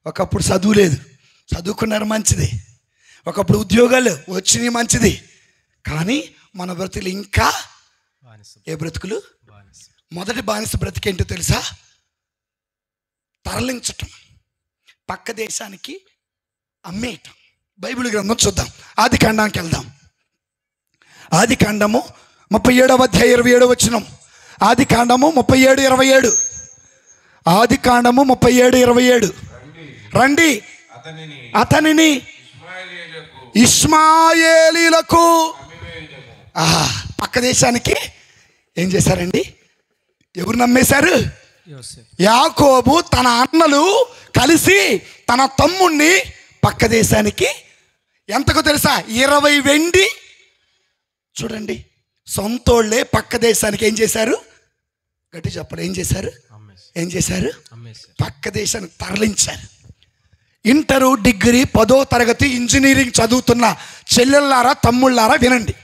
ఒకప్పుడు చదువు లేదు, చదువుకున్నారు మంచిది. ఒకప్పుడు ఉద్యోగాలు వచ్చినాయి మంచిది. కానీ మన బ్రతుకులు ఇంకా ఏ బ్రతుకులు? మొదటి బానిస బ్రతికేంటో తెలుసా? తరలించటం, పక్క దేశానికి అమ్మేయటం. బైబిల్ గ్రంథం చూద్దాం. ఆది కాండానికి వెళ్దాం. ఆది కాండము 37వ అధ్యాయం 27వ వచనం. ఆది కాండము 37:27. ఆది కాండము 37:27. రండి అతనిని ఇష్మాయేలీలకు పక్క దేశానికి ఏం చేశారండి? ఎవరు నమ్మేశారు? యాకోబు తన అన్నలు కలిసి తన తమ్ముణ్ణి పక్క దేశానికి ఎంతకు తెలుసా? 20 వెండి. చూడండి, సొంతోళ్ళే పక్క దేశానికి ఏం చేశారు? గట్టి చెప్పండి. ఏం చేశారు? పక్క దేశానికి తరలించారు. ఇంటరు, డిగ్రీ, 10వ తరగతి, ఇంజనీరింగ్ చదువుతున్న చెల్లెళ్ళారా, తమ్ముళ్ళారా వినండి.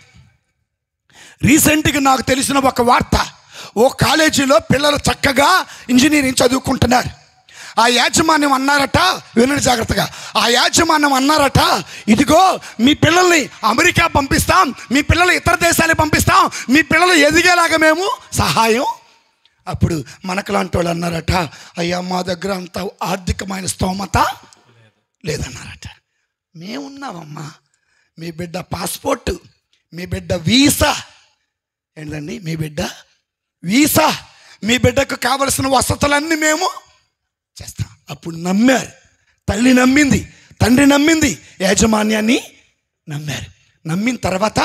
రీసెంట్గా నాకు తెలిసిన ఒక వార్త. ఓ కాలేజీలో పిల్లలు చక్కగా ఇంజనీరింగ్ చదువుకుంటున్నారు. ఆ యాజమాన్యం అన్నారట, వినండి జాగ్రత్తగా. ఆ యాజమాన్యం అన్నారట, ఇదిగో మీ పిల్లల్ని అమెరికా పంపిస్తాం, మీ పిల్లలు ఇతర దేశాలకు పంపిస్తాం, మీ పిల్లలు ఎదిగేలాగా మేము సహాయం. అప్పుడు మనకు లాంటి వాళ్ళు అన్నారట, అయ్యా మా దగ్గర అంత ఆర్థికమైన స్తోమత లేదన్నారట. మేమున్నామమ్మా, మీ బిడ్డ పాస్పోర్టు, మీ బిడ్డ వీసా ఏంటండి, మీ బిడ్డ వీసా, మీ బిడ్డకు కావలసిన వసతులన్నీ మేము చేస్తాం. అప్పుడు నమ్మారు. తల్లి నమ్మింది, తండ్రి నమ్మింది, యాజమాన్యాన్ని నమ్మారు. నమ్మిన తర్వాత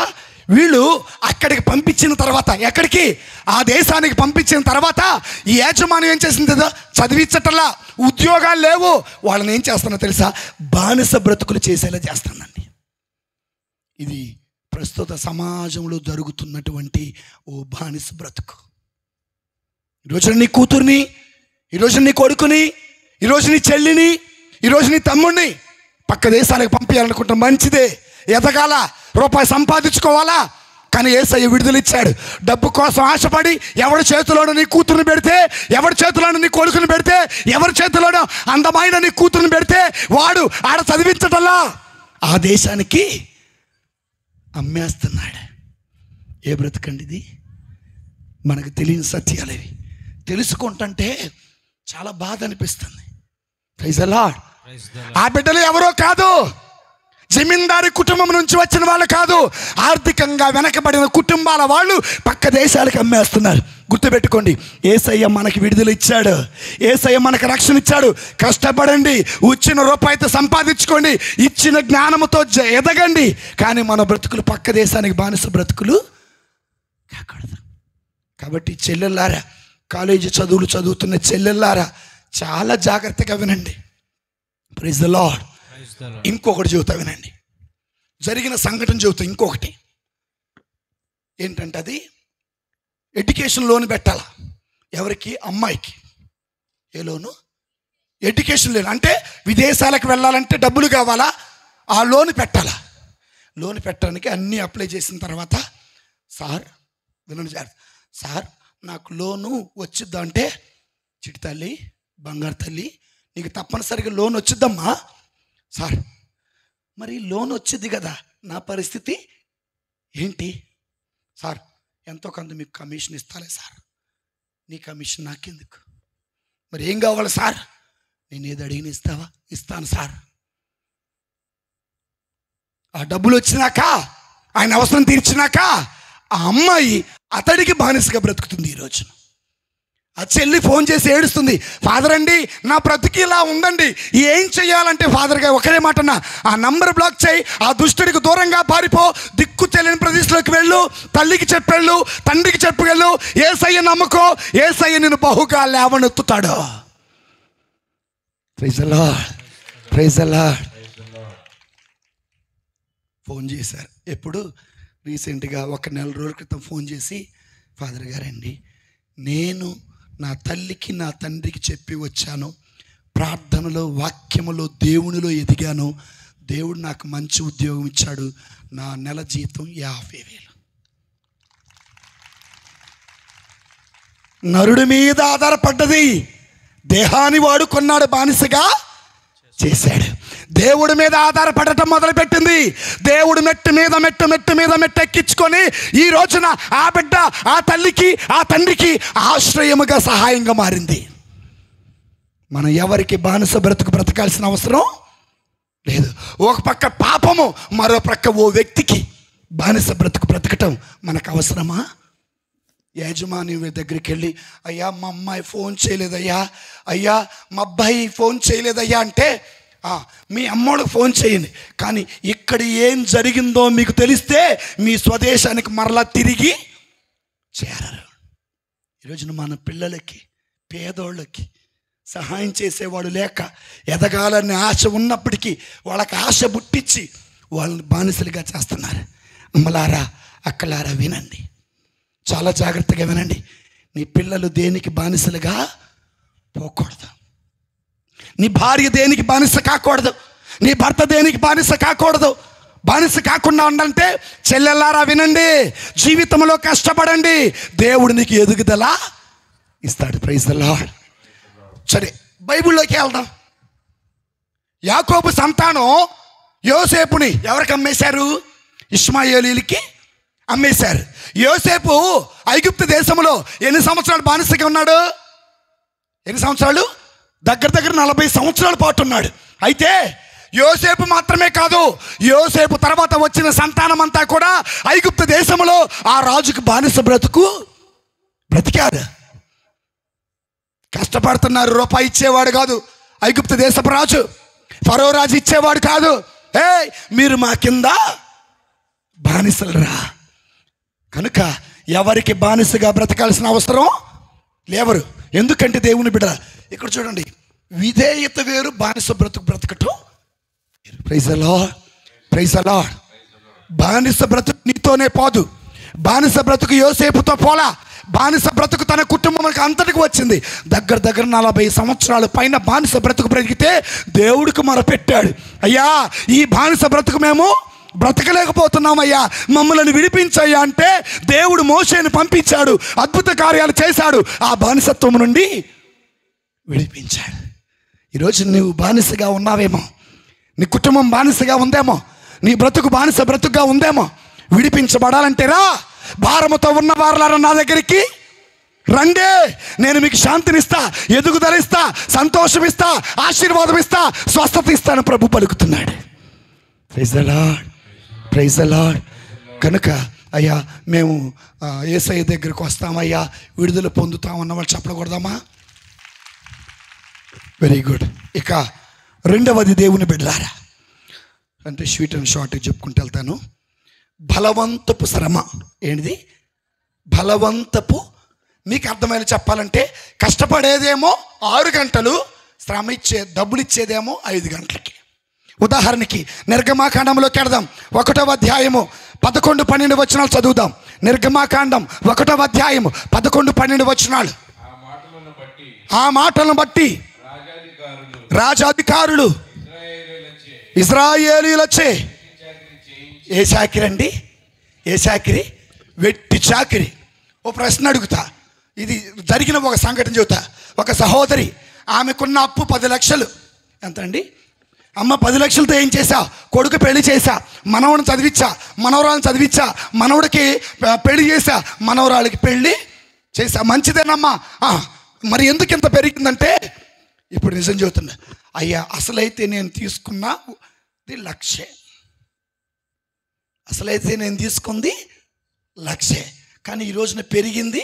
వీళ్ళు అక్కడికి పంపించిన తర్వాత, ఎక్కడికి? ఆ దేశానికి పంపించిన తర్వాత ఈ యాజమాన్యం ఏం చేసింది? చదివించటల్లా, ఉద్యోగాలు లేవు, వాళ్ళని ఏం చేస్తున్నా తెలుసా? బానిస బ్రతుకులు చేసేలా చేస్తుందండి. ఇది ప్రస్తుత సమాజంలో జరుగుతున్నటువంటి ఓ బానిస బ్రతుకు. ఈరోజు నీ కూతుర్ని, ఈరోజు నీ కొడుకుని, ఈరోజు నీ చెల్లిని, ఈరోజు నీ తమ్ముడిని పక్క దేశాలకు పంపించాలనుకుంటాం. మంచిదే, ఎదగాల, రూపాయి సంపాదించుకోవాలా. కానీ యేసయ్య విడుదలిచ్చాడు. డబ్బు కోసం ఆశపడి ఎవరి చేతిలోనూ నీ కూతురుని పెడితే, ఎవరి చేతిలోనూ నీ కొడుకుని పెడితే, ఎవరి చేతిలోనూ అందమైన నీ కూతురుని పెడితే వాడు ఆడ చదివించటల్లా ఆ దేశానికి అమ్మేస్తున్నాడు. ఏ బ్రతకండి ఇది? మనకు తెలియని సత్యాలు ఇవి. తెలుసుకుంటుంటే చాలా బాధ అనిపిస్తుంది. Praise the lord. ఆ బిడ్డలు ఎవరో కాదు, జమీందారి కుటుంబం నుంచి వచ్చిన వాళ్ళు కాదు, ఆర్థికంగా వెనకబడిన కుటుంబాల వాళ్ళు పక్క దేశాలకు అమ్మేస్తున్నారు. గుర్తుపెట్టుకోండి, యేసయ్య మనకి విడుదల ఇచ్చాడు, యేసయ్య మనకు రక్షణ ఇచ్చాడు. కష్టపడండి, వచ్చిన రూపాయితో సంపాదించుకోండి, ఇచ్చిన జ్ఞానముతో ఎదగండి. కానీ మన బ్రతుకులు పక్క దేశానికి బానిస బ్రతుకులు కాకూడదు. కాబట్టి చెల్లెల్లారా, కాలేజీ చదువులు చదువుతున్న చెల్లెల్లారా, చాలా జాగ్రత్తగా వినండి. Praise the lord. ఇంకొకటి చెబుతా వినండి, జరిగిన సంఘటన చెబుతా. ఇంకొకటి ఏంటంటే, అది ఎడ్యుకేషన్ లోన్ పెట్టాలా. ఎవరికి? అమ్మాయికి. ఏ లోను? Education loan. అంటే విదేశాలకు వెళ్ళాలంటే డబ్బులు కావాలా, ఆ లోన్ పెట్టాలా. లోన్ పెట్టడానికి అన్నీ అప్లై చేసిన తర్వాత, సార్ వినండి సార్, నాకు లోను వచ్చిద్దా అంటే, చిటి తల్లి, బంగారు తల్లి, నీకు తప్పనిసరిగా లోన్ వచ్చిద్దమ్మా. సార్ మరి లోన్ వచ్చింది కదా, నా పరిస్థితి ఏంటి? సార్ ఎంతో కొంత మీకు కమిషన్ ఇస్తాలే సార్. నీ కమిషన్ నాకెందుకు? మరి ఏం కావాలి సార్? నేను ఏది అడిగిన ఇస్తావా? ఇస్తాను సార్. ఆ డబ్బులు వచ్చినాక, ఆయన అవసరం తీర్చినాక ఆ అమ్మాయి అతడికి బానిసగా బ్రతుకుతుంది. ఈరోజు ఆ చెల్లి ఫోన్ చేసి ఏడుస్తుంది, ఫాదర్ అండి నా బ్రతికి ఇలా ఉందండి, ఏం చెయ్యాలంటే ఫాదర్ గారు ఒకటే మాట అన్నా, ఆ నంబర్ బ్లాక్ చేయి, ఆ దుష్టుడికి దూరంగా పారిపో, దిక్కు తెలియని ప్రదేశంలోకి వెళ్ళు, తల్లికి చెప్పెళ్ళు, తండ్రికి చెప్పుకెళ్ళు, యేసయ్య నమ్ముకో, యేసయ్య నిన్ను బహుగా లేవనెత్తుతాడు. Praise the lord, praise the Lord. Phone చేశారు. ఎప్పుడు? రీసెంట్గా 1 నెల రోజుల క్రితం ఫోన్ చేసి, ఫాదర్ గారండి నేను నా తల్లికి నా తండ్రికి చెప్పి వచ్చాను, ప్రార్థనలో వాక్యములో దేవునిలో ఎదిగాను, దేవుడు నాకు మంచి ఉద్యోగం ఇచ్చాడు, నా నెల జీతం 50,000. నరుడి మీద ఆధారపడ్డది, దేహాన్ని వాడు కొన్నాడు, బానిసగా చేశాడు. దేవుడి మీద ఆధారపడటం మొదలుపెట్టింది. దేవుడు మెట్టు మీద మెట్టు మెట్టు మీద మెట్టు ఎక్కించుకొని ఈ రోజున ఆ బిడ్డ ఆ తల్లికి ఆ తండ్రికి ఆశ్రయముగా సహాయంగా మారింది. మనం ఎవరికి బానిస బ్రతకాల్సిన అవసరం లేదు. ఒక పక్క పాపము, మరో పక్క ఓ వ్యక్తికి బానిస బ్రతకటం మనకు అవసరమా? యజమాని దగ్గరికి వెళ్ళి, అయ్యా మా అమ్మాయి ఫోన్ చేయలేదయ్యా, అయ్యా మా అబ్బాయి ఫోన్ చేయలేదయ్యా అంటే, మీ అమ్మోడికి ఫోన్ చేయండి, కానీ ఇక్కడ ఏం జరిగిందో మీకు తెలిస్తే మీ స్వదేశానికి మరలా తిరిగి చేరరు. ఈరోజున మన పిల్లలకి, పేదోళ్ళకి సహాయం చేసేవాడు లేక, ఎదగాలని ఆశ ఉన్నప్పటికీ వాళ్ళకి ఆశ పుట్టించి వాళ్ళని బానిసలుగా చేస్తున్నారు. అమ్మలారా, అక్కలారా వినండి, చాలా జాగ్రత్తగా వినండి. నీ పిల్లలు దేనికి బానిసలుగా పోకూడదు. నీ భార్య దేనికి బానిస కాకూడదు. నీ భర్త దేనికి బానిస కాకూడదు. బానిస కాకుండా ఉండాలంటే చెల్లెల్లారా వినండి, జీవితంలో కష్టపడండి, దేవుడు నీకు ఎదుగుదల ఇస్తాడు. Praise the lord. సరే, బైబిల్లోకి వెళ్దాం. యాకోబు సంతానం యోసేపుని ఎవరికి అమ్మేశారు? ఇష్మాయేలీలకి అమ్మేశారు. యోసేపు ఐగుప్తు దేశంలో ఎన్ని సంవత్సరాలు బానిసగా ఉన్నాడు? ఎన్ని సంవత్సరాలు? దగ్గర 40 సంవత్సరాల పాటు ఉన్నాడు. అయితే యోసేపు మాత్రమే కాదు, యోసేపు తర్వాత వచ్చిన సంతానం అంతా కూడా ఐగుప్తు దేశంలో ఆ రాజుకు బానిస బ్రతికారు. కష్టపడుతున్నారు. రూపాయి ఇచ్చేవాడు కాదు ఐగుప్తు దేశపు రాజు, ఫరో రాజు ఇచ్చేవాడు కాదు. మీరు మా కింద బానిసలు రా. కనుక ఎవరికి బానిసగా బ్రతకాల్సిన అవసరం లేవరు. ఎందుకంటే దేవుని బిడ్డ, ఇక్కడ చూడండి, విధేయత వేరు, బానిస బ్రతకటం. Praise the lord, praise the lord. బానిస బ్రతుకు నీతోనే పోదు. బానిస బ్రతుకు యోసేపుతో పోలా. బానిస బ్రతుకు తన కుటుంబానికి అంతటికి వచ్చింది. దగ్గర 40 సంవత్సరాల పైన బానిస బ్రతుకు బ్రతికితే దేవుడికి మొరపెట్టాడు, అయ్యా ఈ బానిస బ్రతుకు మేము బ్రతకలేకపోతున్నామయ్యా, మమ్మల్ని విడిపించయ్యా అంటే దేవుడు మోషేని పంపించాడు, అద్భుత కార్యాలు చేశాడు, ఆ బానిసత్వం నుండి విడిపించాడు. ఈరోజు నువ్వు బానిసగా ఉన్నావేమో, నీ కుటుంబం బానిసగా ఉందేమో, నీ బ్రతుకు బానిస బ్రతుకుగా ఉందేమో. విడిపించబడాలంటే రా, భారముతో ఉన్న వారులారా నా దగ్గరికి రండే, నేను మీకు శాంతినిస్తా, ఎదుగుదలిస్తా, సంతోషం ఇస్తా, ఆశీర్వాదం ఇస్తా, స్వస్థత ఇస్తాను ప్రభు పలుకుతున్నాడు. Praise the lord, praise the Lord. కనుక అయ్యా మేము యేసయ్య దగ్గరికి వస్తామయ్యా, విడుదల పొందుతామన్న వాళ్ళు చెప్పకూడదామా? Very good. ఇక రెండవది దేవుని బిడ్డలారా, అంటే స్వీట్ అండ్ షార్ట్ చెప్పుకుంటూ వెళ్తాను. బలవంతపు శ్రమ. ఏంటిది బలవంతపు? మీకు అర్థమైన చెప్పాలంటే కష్టపడేదేమో 6 గంటలు, శ్రమ డబ్బులు ఇచ్చేదేమో 5 గంటలకి. ఉదాహరణకి నిర్గమాకాండంలోకి వెళదాం. 1వ అధ్యాయము 11-12 వచనాలు చదువుదాం. నిర్గమాకాండం 1వ అధ్యాయము 11-12 వచనాలు. ఆ మాటలను బట్టి రాజాధికారులు ఇశ్రాయేలీయులచే ఏ చాకిరి అండి? ఏ చాకిరి? వెట్టి చాకిరి. ఓ ప్రశ్న అడుగుతా, ఇది జరిగిన ఒక సంఘటన చెబుతా. ఒక సహోదరి, ఆమెకున్న అప్పు 10 లక్షలు. ఎంత అండి? అమ్మ 10 లక్షలతో ఏం చేశా? కొడుకు పెళ్లి చేశా, మనవడిని చదివించా, మనవరాలను చదివించా, మనవడికి పెళ్లి చేశా, మనవరాలకి పెళ్ళి చేశా. మంచిదేనమ్మా. మరి ఎందుకు ఇంత పెరిగిందంటే, ఇప్పుడు నిజం చెబుతున్నా అయ్యా, అసలైతే నేను తీసుకున్న 1,00,000. అసలైతే నేను తీసుకుంది 1,00,000, కానీ ఈ రోజున పెరిగింది.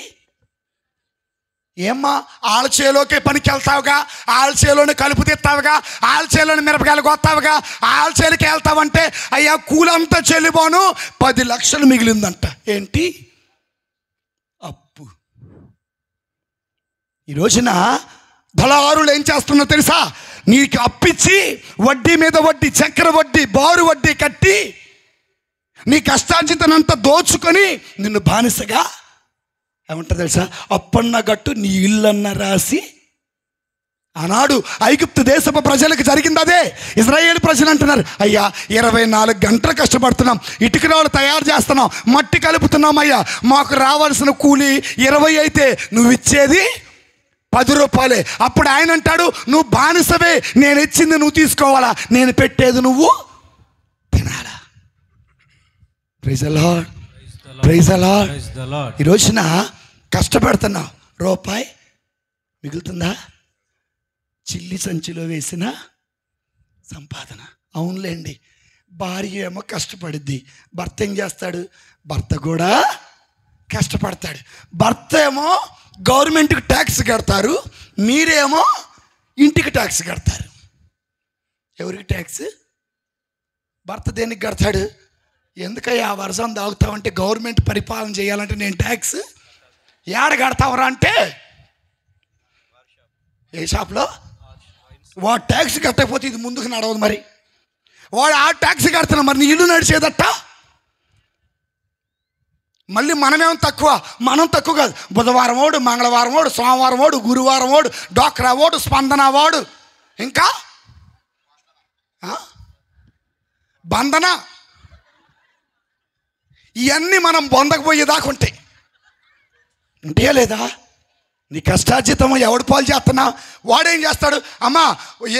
ఏమ్మా, ఆల్చేలోకే పనికి వెళ్తావుగా, ఆల్చేలోనే కలుపు తెస్తావుగా, ఆల్చేలోని మిరపకాయలు కొత్తావుగా, ఆల్చేలకి వెళ్తావంటే అయ్యా కూలంతా చెల్లిపోను 10 లక్షలు మిగిలిందంట. ఏంటి? అప్పు. ఈ రోజున దళారులు ఏం చేస్తున్నా తెలుసా? నీకు అప్పిచ్చి వడ్డీ మీద వడ్డీ, చక్కెర వడ్డీ, బారు వడ్డీ కట్టి నీ కష్టార్జితనంతా దోచుకొని నిన్ను బానిసగా ఏమంటారు తెలుసా? అప్పన్న గట్టు నీ ఇల్లన్న రాసి. ఆనాడు ఐగుప్తు దేశపు ప్రజలకు జరిగింది అదే. ఇజ్రాయేల్ ప్రజలు అంటున్నారు, అయ్యా 24 గంటలు కష్టపడుతున్నాం, ఇటుక రాళ్ళు తయారు చేస్తున్నాం, మట్టి కలుపుతున్నాం, అయ్యా మాకు రావాల్సిన కూలి 20 అయితే నువ్వు ఇచ్చేది 10 రూపాయలే. అప్పుడు ఆయన అంటాడు, నువ్వు బానిసవే, నేను ఇచ్చింది నువ్వు తీసుకోవాలా, నేను పెట్టేది నువ్వు తినాలా. Praise the lord, praise the lord. ఈ రోజున కష్టపడుతున్నావు, రూపాయి మిగులుతుందా? చిల్లి సంచిలో వేసిన సంపాదన. అవునులేండి, భార్య ఏమో కష్టపడిద్ది, భర్త ఏం చేస్తాడు? భర్త కూడా కష్టపడతాడు. భర్త ఏమో గవర్నమెంట్కి ట్యాక్స్ కడతారు, మీరేమో ఇంటికి ట్యాక్స్ కడతారు. ఎవరికి ట్యాక్స్? భర్త దేనికి కడతాడు? ఎందుకయ్యా వర్షం తాగుతావంటే, గవర్నమెంట్ పరిపాలన చేయాలంటే నేను ట్యాక్స్ ఏడ కడతావరా అంటే, ఏ షాప్లో వాడు ట్యాక్స్ కట్టకపోతే ఇది ముందుకు నడవదు. మరి వాడు ఆ ట్యాక్స్ కడుతున్నా, మరి నీ ఇల్లు నడిచేదట్ట. మళ్ళీ మనమేమో తక్కువ? మనం తక్కువ కాదు. బుధవారం ఓడు, మంగళవారం ఓడు, సోమవారం ఓడు, గురువారం ఓడు, డోక్రా ఓడు, స్పందన ఓడు, ఇంకా బంధన, ఇవన్నీ మనం పొందకపోయేదాకా ఉంటాయి. ఉంటే లేదా? నీ కష్టార్జితం ఎవడు పాలు చేస్తున్నా? వాడేం చేస్తాడు? అమ్మా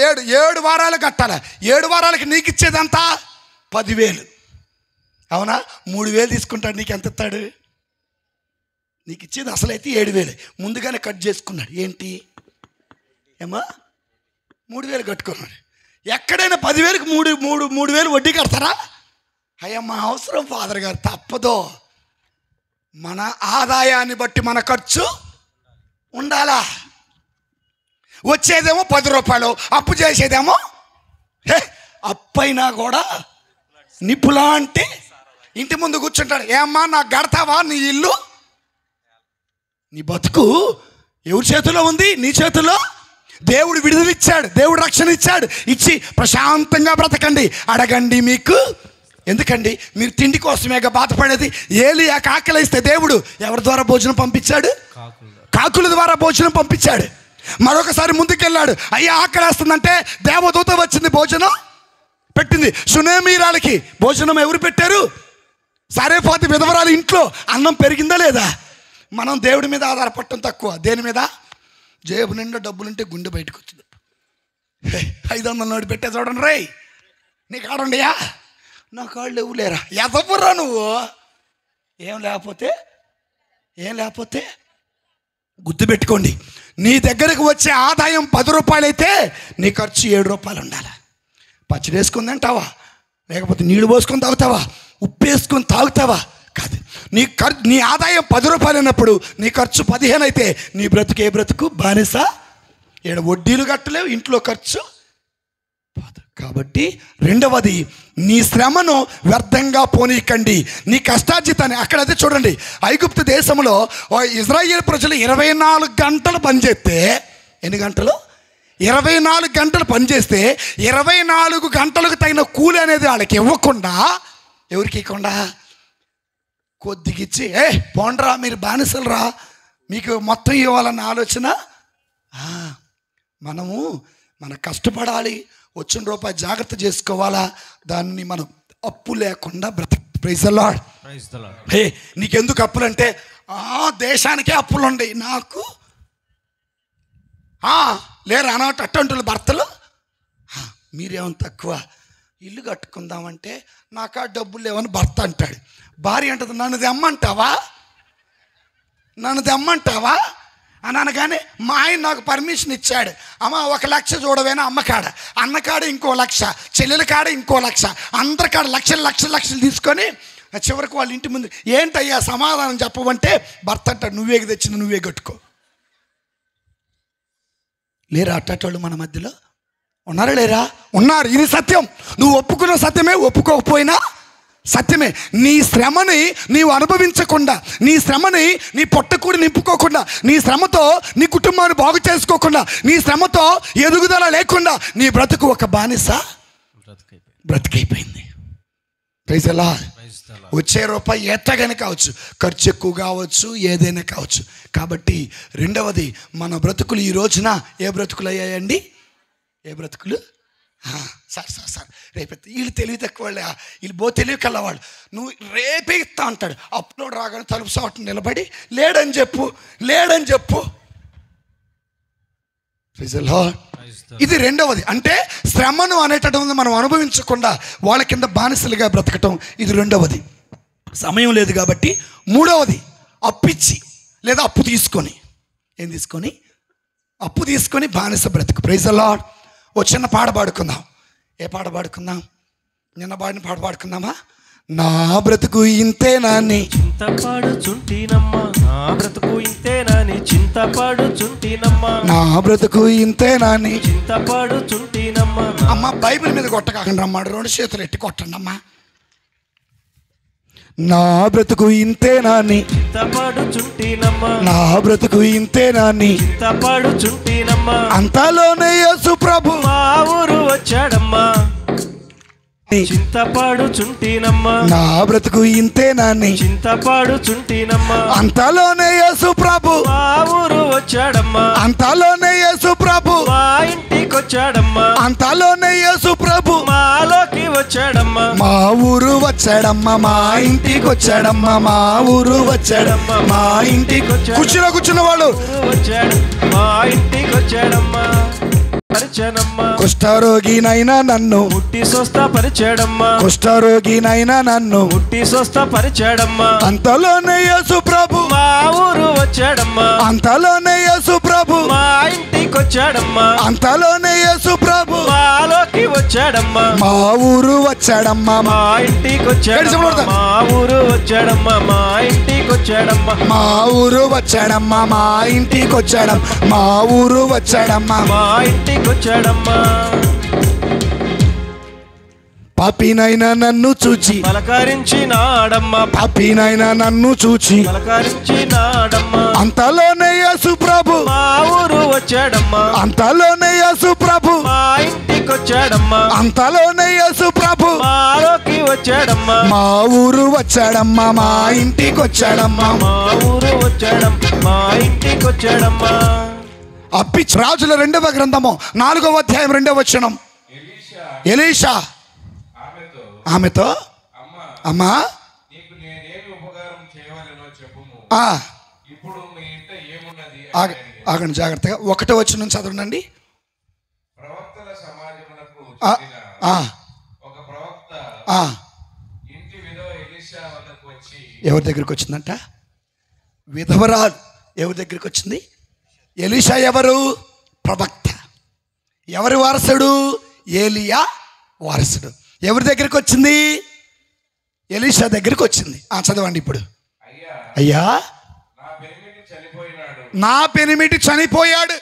7 వారాలు కట్టాలి, 7 వారాలకి నీకు ఇచ్చేదంతా 10,000. అవునా? 3,000 తీసుకుంటాడు, నీకు ఎంత ఇస్తాడు? నీకు ఇచ్చేది అసలైతే 7,000 ముందుగానే కట్ చేసుకున్నాడు. ఏంటి ఏమా 3,000 కట్టుకున్నాడు. ఎక్కడైనా 10,000కి 3,000 వడ్డీ కడతారా? అయ్యా మా అవసరం ఫాదర్ గారు, తప్పదో. మన ఆదాయాన్ని బట్టి మన ఖర్చు ఉండాలా. వచ్చేదేమో 10 రూపాయలు, అప్పు చేసేదేమో అప్పైనా కూడా నిప్పులా అంటే ఇంటి ముందు కూర్చుంటాడు. ఏమ్మా నాకు గడతావా నీ ఇల్లు? నీ బతుకు ఎవరి చేతిలో ఉంది? నీ చేతిలో. దేవుడు విడుదలిచ్చాడు, దేవుడు రక్షణ ఇచ్చాడు. ఇచ్చి ప్రశాంతంగా బ్రతకండి, అడగండి మీకు. ఎందుకండి మీరు తిండి కోసమేగా బాధపడేది? ఏలియాకు ఆకలిస్తే దేవుడు ఎవరి ద్వారా భోజనం పంపించాడు? కాకుల ద్వారా భోజనం పంపించాడు. మరొకసారి ముందుకెళ్ళాడు, అయ్యా ఆకలేస్తుందంటే దేవదూత వచ్చింది, భోజనం పెట్టింది. సునేమీరాలకి భోజనం ఎవరు పెట్టారు? సారేఫాతు విధవరాలు ఇంట్లో అన్నం పెరిగిందా లేదా? మనం దేవుడి మీద ఆధారపడటం తక్కువ. దేని మీద? జేబు నిండా డబ్బులుంటే గుండె బయటకు వచ్చింది. 500 నోటు పెట్టే చూడండి రే, నీకు ఆడండియా, నా కాళ్ళు లేవు లేరా? ఎదపురా నువ్వు. ఏం లేకపోతే గుర్తుపెట్టుకోండి, నీ దగ్గరకు వచ్చే ఆదాయం 10 రూపాయలు అయితే నీ ఖర్చు 7 రూపాయలు ఉండాలి. పచ్చడి వేసుకుని తింటావా, లేకపోతే నీళ్ళు పోసుకొని తాగుతావా, ఉప్పు వేసుకొని తాగుతావా? కాదు. నీ ఆదాయం 10 రూపాయలు అన్నప్పుడు నీ ఖర్చు 15 అయితే నీ బ్రతుకు ఏ బ్రతుకు? బానిస. ఈడ వడ్డీలు కట్టలేవు, ఇంట్లో ఖర్చు. కాబట్టి రెండవది, నీ శ్రమను వ్యర్థంగా పోనీకండి. నీ కష్టార్జితాన్ని అక్కడైతే చూడండి, ఐగుప్తు దేశంలో ఇజ్రాయేల్ ప్రజలు 24 గంటలు పనిచేస్తే, ఎన్ని గంటలు? 24 గంటలు పనిచేస్తే 24 గంటలకు తగిన కూలి అనేది వాళ్ళకి ఇవ్వకుండా, ఎవరికి ఇవ్వకుండా కొద్దిగిచ్చి, పోండ్రా మీరు బానిసలరా, మీకు మొత్తం ఇవ్వాలన్న ఆలోచన. మన కష్టపడాలి, వచ్చిన రూపాయి జాగ్రత్త చేసుకోవాలా, దాన్ని మనం అప్పు లేకుండా ప్రైజ్ ది లార్డ్. నీకెందుకు అప్పులంటే, దేశానికే అప్పులు ఉండయి, నాకు లేరు అన్నట్టు అట్టంటున్న భర్తలు. మీరేమో తక్కువ, ఇల్లు కట్టుకుందామంటే నాకా డబ్బులు లేవని భర్త అంటాడు. భార్య అంటది, నన్ను తెమ్మంటావా అని అనగానే, మా ఆయన నాకు పర్మిషన్ ఇచ్చాడు, అమ్మ 1 లక్ష చూడవేనా, అమ్మ కాడ, అన్న కాడ ఇంకో 1 లక్ష, చెల్లెల కాడ ఇంకో 1 లక్ష, అందరి కాడ లక్షలు తీసుకొని చివరికి వాళ్ళ ఇంటి ముందు, ఏంటయ్యా సమాధానం చెప్పవంటే భర్త అంటాడు, నువ్వే తెచ్చిన నువ్వే కట్టుకో. లేరా అట్టేటోళ్ళు మన మధ్యలో? ఉన్నారా లేరా? ఉన్నారు. ఇది సత్యం. నువ్వు ఒప్పుకున్న సత్యమే, ఒప్పుకోకపోయినా సత్యమే. నీ శ్రమని నీవు అనుభవించకుండా, నీ శ్రమని నీ పొట్టకూడి నింపుకోకుండా, నీ శ్రమతో నీ కుటుంబాన్ని బాగు చేసుకోకుండా, నీ శ్రమతో ఎదుగుదల లేకుండా నీ బ్రతుకు ఒక బానిస బ్రతికైపోయింది. Praise the lord. వచ్చే రూపాయి ఎట్టగానే కావచ్చు, ఖర్చు ఎక్కువ కావచ్చు, ఏదైనా కావచ్చు. కాబట్టి రెండవది, మన బ్రతుకులు ఈ రోజున ఏ బ్రతుకులు అయ్యాయండి? ఏ బ్రతుకులు? సార్ రేపు వీళ్ళు తెలివి తక్కువ వాళ్ళే, వీళ్ళు తెలివి కలవాళ్ళు. నువ్వు రేపే ఇస్తా అంటాడు, అప్లోడ్ రాగానే తలుపు సాటు నిలబడి లేడని చెప్పు. ఇది రెండవది. అంటే శ్రమను అనేటటువంటి మనం అనుభవించకుండా వాళ్ళ కింద బానిసలుగా బ్రతకటం, ఇది రెండవది. సమయం లేదు కాబట్టి మూడవది, అప్పిచ్చి లేదా అప్పు తీసుకొని, అప్పు తీసుకొని బానిస బ్రతుకు. Praise the lord. ఓ చిన్న పాట పాడుకుందాం. ఏ పాట పాడుకుందాం? నిన్న పాడిన పాట పాడుకుందామా? నా బ్రతుకు ఇంతేనాని చింతపాడుచుంటినమ్మా, నా బ్రతుకు ఇంతేనాని చింతపాడుచుంటినమ్మా, నా బ్రతుకు ఇంతేనాని చింతపాడుచుంటినమ్మా. అమ్మ బైబిల్ మీద కొట్టకాకండి అమ్మా, 2 చేతులు ఎట్టి కొట్టండి అమ్మా. నా బ్రతుకు ఇంతేనాని చింతపాడుచుంటినమ్మా, నా బ్రతుకు ఇంతేనాని చింతపాడుచుంటినమ్మా. అంతలోనే యేసు ప్రభు మా ఊరు వచ్చాడమ్మా, చింతపాడుచుంటినమ్మా. నా బ్రతుకు ఇంతేనాని చింతపాడుచుంటినమ్మా. అంతలోనే యేసు ప్రభు మా ఊరు వచ్చాడమ్మా, అంతలోనే యేసు ప్రభు మా ఇంటికి వచ్చాడమ్మా, అంతలోనే యేసు ప్రభు మాలోకి వచ్చాడమ్మా. మా ఊరు వచ్చాడమ్మా, మా ఇంటికి వచ్చాడమ్మా, మా ఊరు వచ్చాడమ్మా, మా ఇంటికి వచ్చాడు. కూర్చున్న వాళ్ళు వచ్చాడు, మా ఇంటికి వచ్చాడమ్మా. పరిచయమ్మా, కుష్ఠరోగినైనా నన్ను ముట్టి స్వస్థపరిచాడమ్మా, కుష్ఠరోగినైనా నన్ను ముట్టి స్వస్థపరిచాడమ్మా. అంతలోనే యేసు ప్రభు మా ఊరు వచ్చాడమ్మా, అంతలోనే యేసు ప్రభు మా ఇంటికి వచ్చాడమ్మా, అంతలోనే యేసు ప్రభు మాలోకి వచ్చాడమ్మా. మా ఊరు వచ్చాడమ్మా, మా ఇంటికి వచ్చాడమ్మా, మా ఊరు వచ్చాడమ్మా, మా ఇంటికి వచ్చాడమ్మా, మా ఊరు వచ్చాడమ్మా, మా ఇంటికి వచ్చాడమ్మా, మా ఊరు వచ్చాడమ్మా, మా ఇంటికి వచ్చాడమ్మా. పాపినైనా నన్ను చూచి పలకరించినాడమ్మా, పాపినైనా నన్ను చూచి పలకరించినాడమ్మా. అంతలోనే యేసు ప్రభు మా ఊరు వచ్చాడమ్మా, అంతలోనే యేసు ప్రభు మా ఇంటికి వచ్చాడమ్మా, అంతలోనే యేసు ప్రభు మాలోకి వచ్చాడమ్మా. మా ఊరు వచ్చాడమ్మా, మా ఇంటికి వచ్చాడమ్మా, మా ఊరు వచ్చాడమ్మా, మా ఇంటికి వచ్చాడమ్మా. అప్పిచ్చి రాజుల 2వ గ్రంథము 4వ అధ్యాయం 2వ వచనం. ఎలీషా ఆమెతో, అమ్మా ఆగండి జాగ్రత్తగా, 1వ వచనం చదవండి. ఎవరి దగ్గరికి వచ్చిందంట? విధవరాలు. ఎవరి దగ్గరికి వచ్చింది? ఎలీషా ఎవరు? ప్రవక్త. ఎవరి వారసుడు? ఏలియా వారసుడు. ఎవరి దగ్గరికి వచ్చింది? ఎలీషా దగ్గరికి వచ్చింది. చదవండి ఇప్పుడు. అయ్యా నా పెనిమిటి చనిపోయాడు.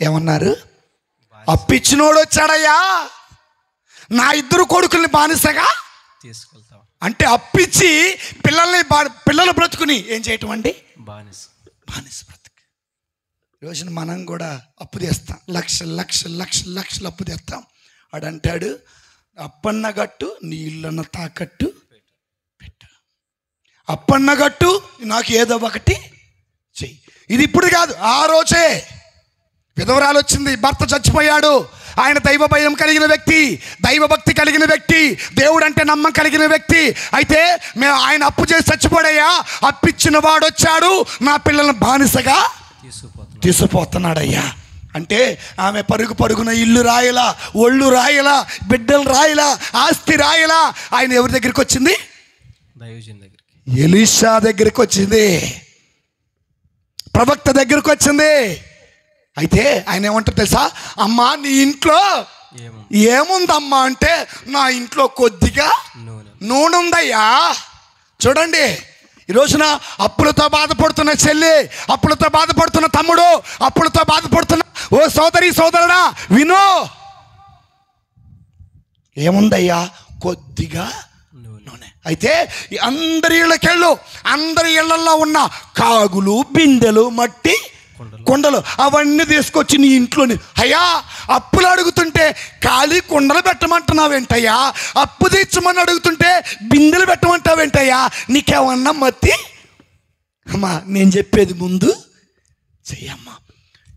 ఏమన్నారు? అప్పిచ్చినోడు వచ్చాడయ్యా, నా 2 కొడుకుల్ని బానిసగా తీసుకెళ్తాం అంటే అప్పిచ్చి పిల్లలు బ్రతుకుని ఏం చేయటం అండి? బానిస బ్రతుకు. ఈరోజున మనం కూడా అప్పు తెస్తాం, లక్షలు అప్పు తెస్తాం. వాడంటాడు అప్పన్నగట్టు నీ ఇల్లన్న తాకట్టు పెట్టు, అప్పన్నగట్టు నాకు ఏదో ఒకటి చెయ్యి. ఇది ఇప్పుడు కాదు, ఆ రోజే విధవరాలు వచ్చింది, భర్త చచ్చిపోయాడు. ఆయన దైవ భయం కలిగిన వ్యక్తి, దైవభక్తి కలిగిన వ్యక్తి, దేవుడు అంటే నమ్మకం కలిగిన వ్యక్తి. అయితే ఆయన అప్పు చేసి చచ్చిపోయాడయ్యా, అప్పిచ్చిన వాడు వచ్చాడు, నా పిల్లల్ని బానిసగా తీసుకుపోతున్నాడయ్యా అంటే ఆమె పరుగున ఇల్లు రాయలా, ఒళ్ళు రాయలా, బిడ్డలు రాయలా, ఆస్తి రాయలా. ఆయన ఎవరి దగ్గరికి వచ్చింది? ఎలీషా దగ్గరికి వచ్చింది, ప్రవక్త దగ్గరికి వచ్చింది. అయితే ఆయన ఏమంటారు తెలుసా? అమ్మా నీ ఇంట్లో ఏముందమ్మా అంటే, నా ఇంట్లో కొద్దిగా నూనె ఉందయ్యా. చూడండి, ఈ రోజున అప్పులతో బాధపడుతున్న చెల్లి, అప్పులతో బాధపడుతున్న తమ్ముడు, అప్పులతో బాధపడుతున్న ఓ సోదరుడా వినో, ఏముందయ్యా? కొద్దిగా నూనె. అయితే అందరి ఇళ్ళకెళ్ళు, అందరి ఇళ్లలో ఉన్న కాగులు, బిందెలు, మట్టి కుండలు అవన్నీ తీసుకొచ్చి నీ ఇంట్లోని, అయ్యా అప్పులు అడుగుతుంటే ఖాళీ కుండలు పెట్టమంటున్నావేంటయ్యా, అప్పు తీర్చమని అడుగుతుంటే బిందెలు పెట్టమంటావేంటయ్యా, నీకేమన్నా మత్తి? అమ్మా నేను చెప్పేది ముందు చెయ్యమ్మా.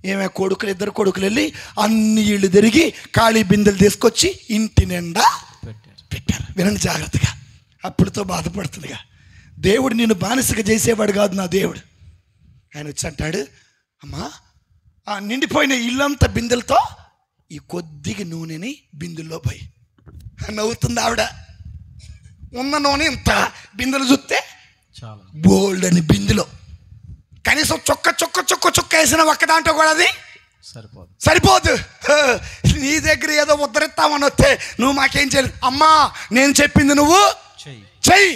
ఏమే ఇద్దరు కొడుకులు వెళ్ళి అన్ని ఇళ్ళు తిరిగి ఖాళీ బిందెలు తీసుకొచ్చి ఇంటి నిండా పెట్టారు. వినండి జాగ్రత్తగా, అప్పులతో బాధపడుతుందిగా. దేవుడు నిన్ను బానిసగా చేసేవాడు కాదు నా దేవుడు. ఆయన వచ్చి అంటాడు, అమ్మా ఆ నిండిపోయిన ఇల్లంతా బిందెలతో ఈ కొద్దిగా నూనెని బిందెల్లో పోయి. నవ్వుతుంది ఆవిడ. ఉన్న నూనె ఇంత, బిందెలు చూస్తే బోల్డ్ అని బిందెలో కనీసం చొక్క వేసిన ఒక్క దాంట్లో కూడా అది సరిపోదు. నీ దగ్గర ఏదో ఉద్ధరిస్తామని వస్తే నువ్వు మాకేం చేయలేదు. అమ్మా నేను చెప్పింది నువ్వు చెయ్యి.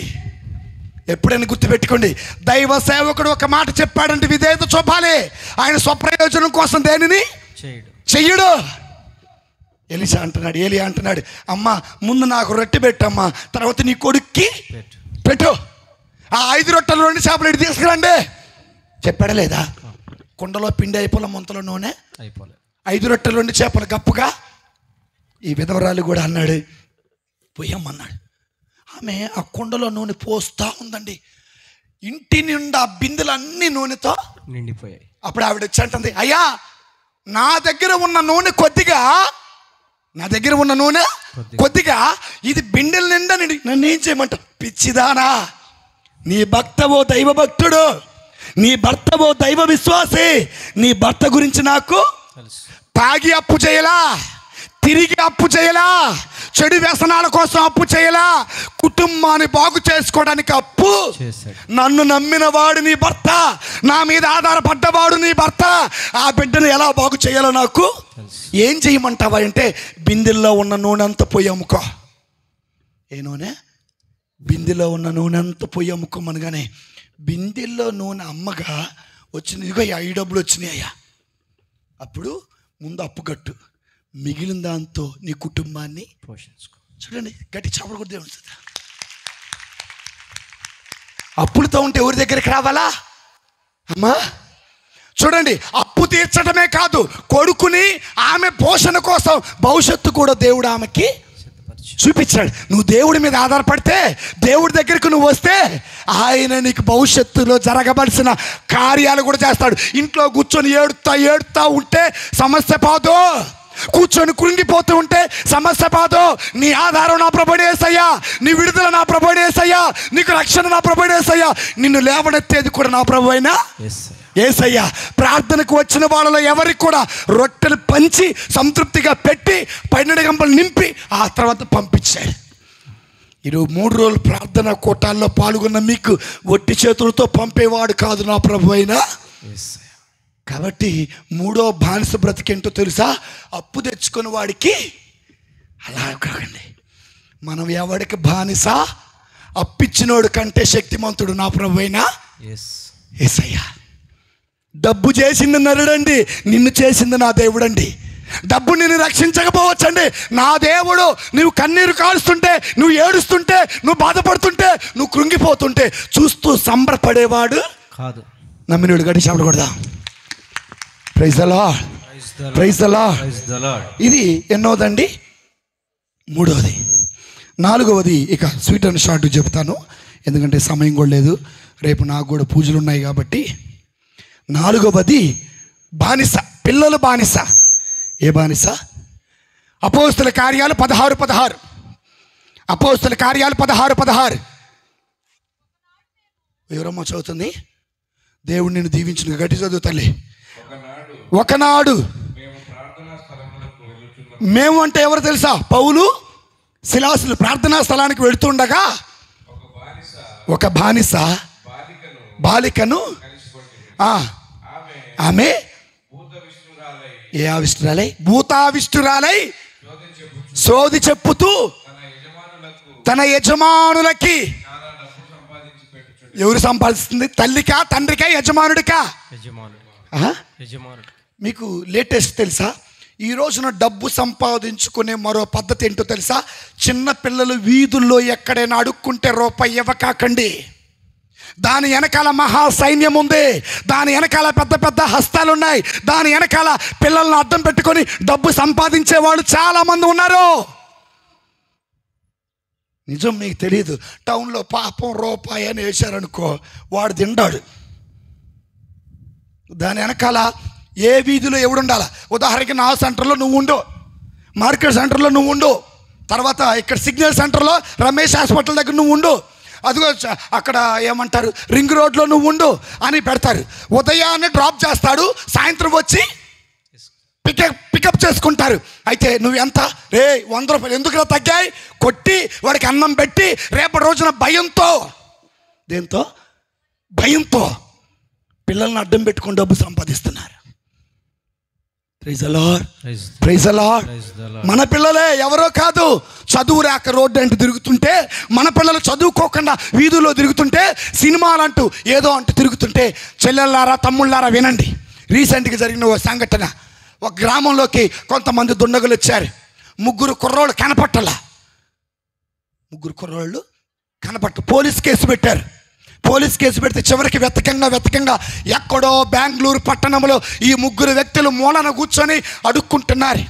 ఎప్పుడైనా గుర్తుపెట్టుకోండి, దైవ సేవకుడు ఒక మాట చెప్పాడంటే విధేయత చూపాలి. ఆయన స్వప్రయోజనం కోసం దేనిని చెయ్యడు. ఎలీషా అంటున్నాడు, ఏలియా అంటున్నాడు, అమ్మా ముందు నాకు రొట్టె పెట్టమ్మా, తర్వాత నీ కొడుక్కి పెట్టు. ఆ 5 రొట్టెలు 2 చేపలు ఇటు తీసుకురండి చెప్పాడా లేదా? కుండలో పిండి అయిపోలే, ముంతలో నూనె అయిపోలే. 5 రొట్టెలు 2 చేపలు గప్పుగా. ఈ విధవరాలు కూడా అన్నాడు, పోయమ్మన్నాడు. ఆమె ఆ కుండలో నూనె పోస్తా ఉందండి. ఇంటి నిండా బిందెలు అన్ని నూనెతో నిండిపోయాయి. అప్పుడు ఆవిడ వచ్చి అంటుంది, అయ్యా నా దగ్గర ఉన్న నూనె కొద్దిగా, ఇది బిందెల నిండా నిండి నన్ను ఏం చేయమంటావు? పిచ్చిదానా, నీ భర్తవో దైవ భక్తుడు, నీ భర్తవో దైవ విశ్వాసి, నీ భర్త గురించి నాకు తాగి అప్పు చేయలా, తిరిగి అప్పు చేయలా, చెడు వ్యసనాల కోసం అప్పు చేయలా, కుటుంబాన్ని బాగు చేసుకోవడానికి అప్పు నన్ను నమ్మిన వాడు నీ భర్త, నా మీద ఆధారపడ్డవాడు నీ భర్త. ఆ బిడ్డను ఎలా బాగు చేయాలో నాకు ఏం చేయమంటావా అంటే, బిందెల్లో ఉన్న నూనె అంతా పోయి అమ్ముకో. ఏ నూనె? బిందెలో ఉన్న నూనె అంతా పోయి అమ్ముకోమనగానే బిందెల్లో నూనె అమ్మగా వచ్చింది. ఇదిగో 5 డబ్బులు వచ్చినాయ్యా. అప్పుడు ముందు అప్పు కట్టు, మిగిలిన దాంతో నీ కుటుంబాన్ని పోషించుకో. చూడండి, గట్టి చాపలు కూడా దేవుడు. అప్పులతో ఉంటే ఎవరి దగ్గరికి రావాలా అమ్మా? చూడండి, అప్పు తీర్చడమే కాదు, కొడుకుని ఆమె పోషణ కోసం భవిష్యత్తు కూడా దేవుడు ఆమెకి చూపించాడు. నువ్వు దేవుడి మీద ఆధారపడితే, దేవుడి దగ్గరికి నువ్వు వస్తే, ఆయన నీకు భవిష్యత్తులో జరగవలసిన కార్యాలు కూడా చేస్తాడు. ఇంట్లో కూర్చొని ఏడుతా ఉంటే సమస్య పోదు, కూర్చొని కృంగిపోతూ ఉంటే సమస్య పోదు. నీ ఆధారం నా ప్రభువైన యేసయ్యా, నీ విడుదల నా ప్రభువైన యేసయ్యా, నీకు రక్షణ నా ప్రభువైన యేసయ్యా, నిన్ను లేవనెత్తేది కూడా నా ప్రభువైన. యేసయ్య ప్రార్థనకు వచ్చిన వాళ్ళలో ఎవరికి కూడా రొట్టెలు పంచి సంతృప్తిగా పెట్టి 12 గంపలు నింపి ఆ తర్వాత పంపించాడు. ఈరోజు 3 రోజులు ప్రార్థన కూటాల్లో పాల్గొన్న మీకు ఒట్టి చేతులతో పంపేవాడు కాదు నా ప్రభు అయినా. కాబట్టి 3వ బానిస బ్రతికేంటో తెలుసా? అప్పు తెచ్చుకున్న వాడికి అలా కాకండి. మనం ఎవడికి బానిస? అప్పిచ్చినోడు కంటే శక్తిమంతుడు నా ప్రభు అయినా యేసయ్య. డబ్బు చేసింది నరుడండి, నిన్ను చేసింది నా దేవుడండి. డబ్బు నిన్ను రక్షించకపోవచ్చండి, నా దేవుడు. నువ్వు కన్నీరు కాలుస్తుంటే, నువ్వు ఏడుస్తుంటే, నువ్వు బాధపడుతుంటే, నువ్వు కృంగిపోతుంటే చూస్తూ సంబరపడేవాడు కాదు. నమ్మినోడు గడి చెప్పకూడదా? Praise the lord, praise the Lord. ఇది ఎన్నోదండి? 3వది. 4వది ఇక స్వీట్ అండ్ షార్ట్ చెప్తాను, ఎందుకంటే సమయం కూడా లేదు, రేపు నాకు కూడా పూజలు ఉన్నాయి కాబట్టి. 4వది బానిస, పిల్లలు బానిస. ఏ బానిస? అపోస్తల కార్యాలు 16:16. అపోస్తల కార్యాలు 16:16. ఎవరమ్మా చదువుతుంది? దేవుడు నిన్ను దీవించిన గట్టి చదువు తల్లి. ఒకనాడు మేము అంటే ఎవరు తెలుసా? పౌలు శిలాసులు ప్రార్థనా స్థలానికి వెళుతుండగా ఒక బానిస బాలికను ఆమె ఏ ఆవిష్టురాలై? భూతావిష్టురాలై సోది చెప్పుతూ తన యజమానులకి. ఎవరు సంపాదిస్తుంది? తల్లికా, తండ్రికా, యజమానుడికా? మీకు లేటెస్ట్ తెలుసా? ఈ రోజున డబ్బు సంపాదించుకునే మరో పద్ధతి ఏంటో తెలుసా? చిన్న పిల్లలు వీధుల్లో ఎక్కడైనా అడుక్కుంటే రూపాయి ఇవ్వకాకండి. దాని వెనకాల మహా సైన్యం ఉంది, దాని వెనకాల పెద్ద పెద్ద హస్తాలు ఉన్నాయి, దాని వెనకాల పిల్లలను అడ్డం పెట్టుకొని డబ్బు సంపాదించే వాళ్ళు చాలామంది ఉన్నారు. నిజం మీకు తెలియదు. టౌన్లో పాపం రూపాయి అని వేశారనుకో, వాడు తిండాడు. దాని వెనకాల ఏ వీధిలో ఎవడు ఉండాలా? ఉదాహరణకి నా సెంటర్లో నువ్వు ఉండు, మార్కెట్ సెంటర్లో నువ్వు ఉండు, తర్వాత ఇక్కడ సిగ్నల్ సెంటర్లో రమేష్ హాస్పిటల్ దగ్గర నువ్వు ఉండు, అదిగో అక్కడ ఏమంటారు రింగ్ రోడ్లో నువ్వు ఉండు అని పెడతారు. ఉదయాన్నే డ్రాప్ చేస్తాడు, సాయంత్రం వచ్చి పికప్ చేసుకుంటారు. అయితే నువ్వు ఎంత? 100 రూపాయలు. ఎందుకు తగ్గాయి? కొట్టి వాడికి అన్నం పెట్టి రేపటి రోజున భయంతో, దేంతో? భయంతో పిల్లల్ని అడ్డం పెట్టుకుని డబ్బు సంపాదిస్తున్నారు. Praise the lord, praise the lord. మన పిల్లలే, ఎవరో కాదు. చదువు రాక రోడ్డు అంటూ తిరుగుతుంటే, మన పిల్లలు చదువుకోకుండా వీధుల్లో తిరుగుతుంటే, సినిమాలంటూ ఏదో అంటూ తిరుగుతుంటే, చెల్లెళ్ళారా తమ్ముళ్ళారా వినండి. రీసెంట్గా జరిగిన ఓ సంఘటన. ఒక గ్రామంలోకి కొంతమంది దుండగులు వచ్చారు. 3 కుర్రోళ్ళు కనపట్టలా. 3 కుర్రోళ్ళు పోలీస్ కేసు పెట్టారు. పోలీస్ కేసు పెడితే చివరికి వెతకంగా ఎక్కడో బెంగళూరు పట్టణంలో ఈ 3 వ్యక్తులు మూలన కూర్చొని అడుక్కుంటున్నారు.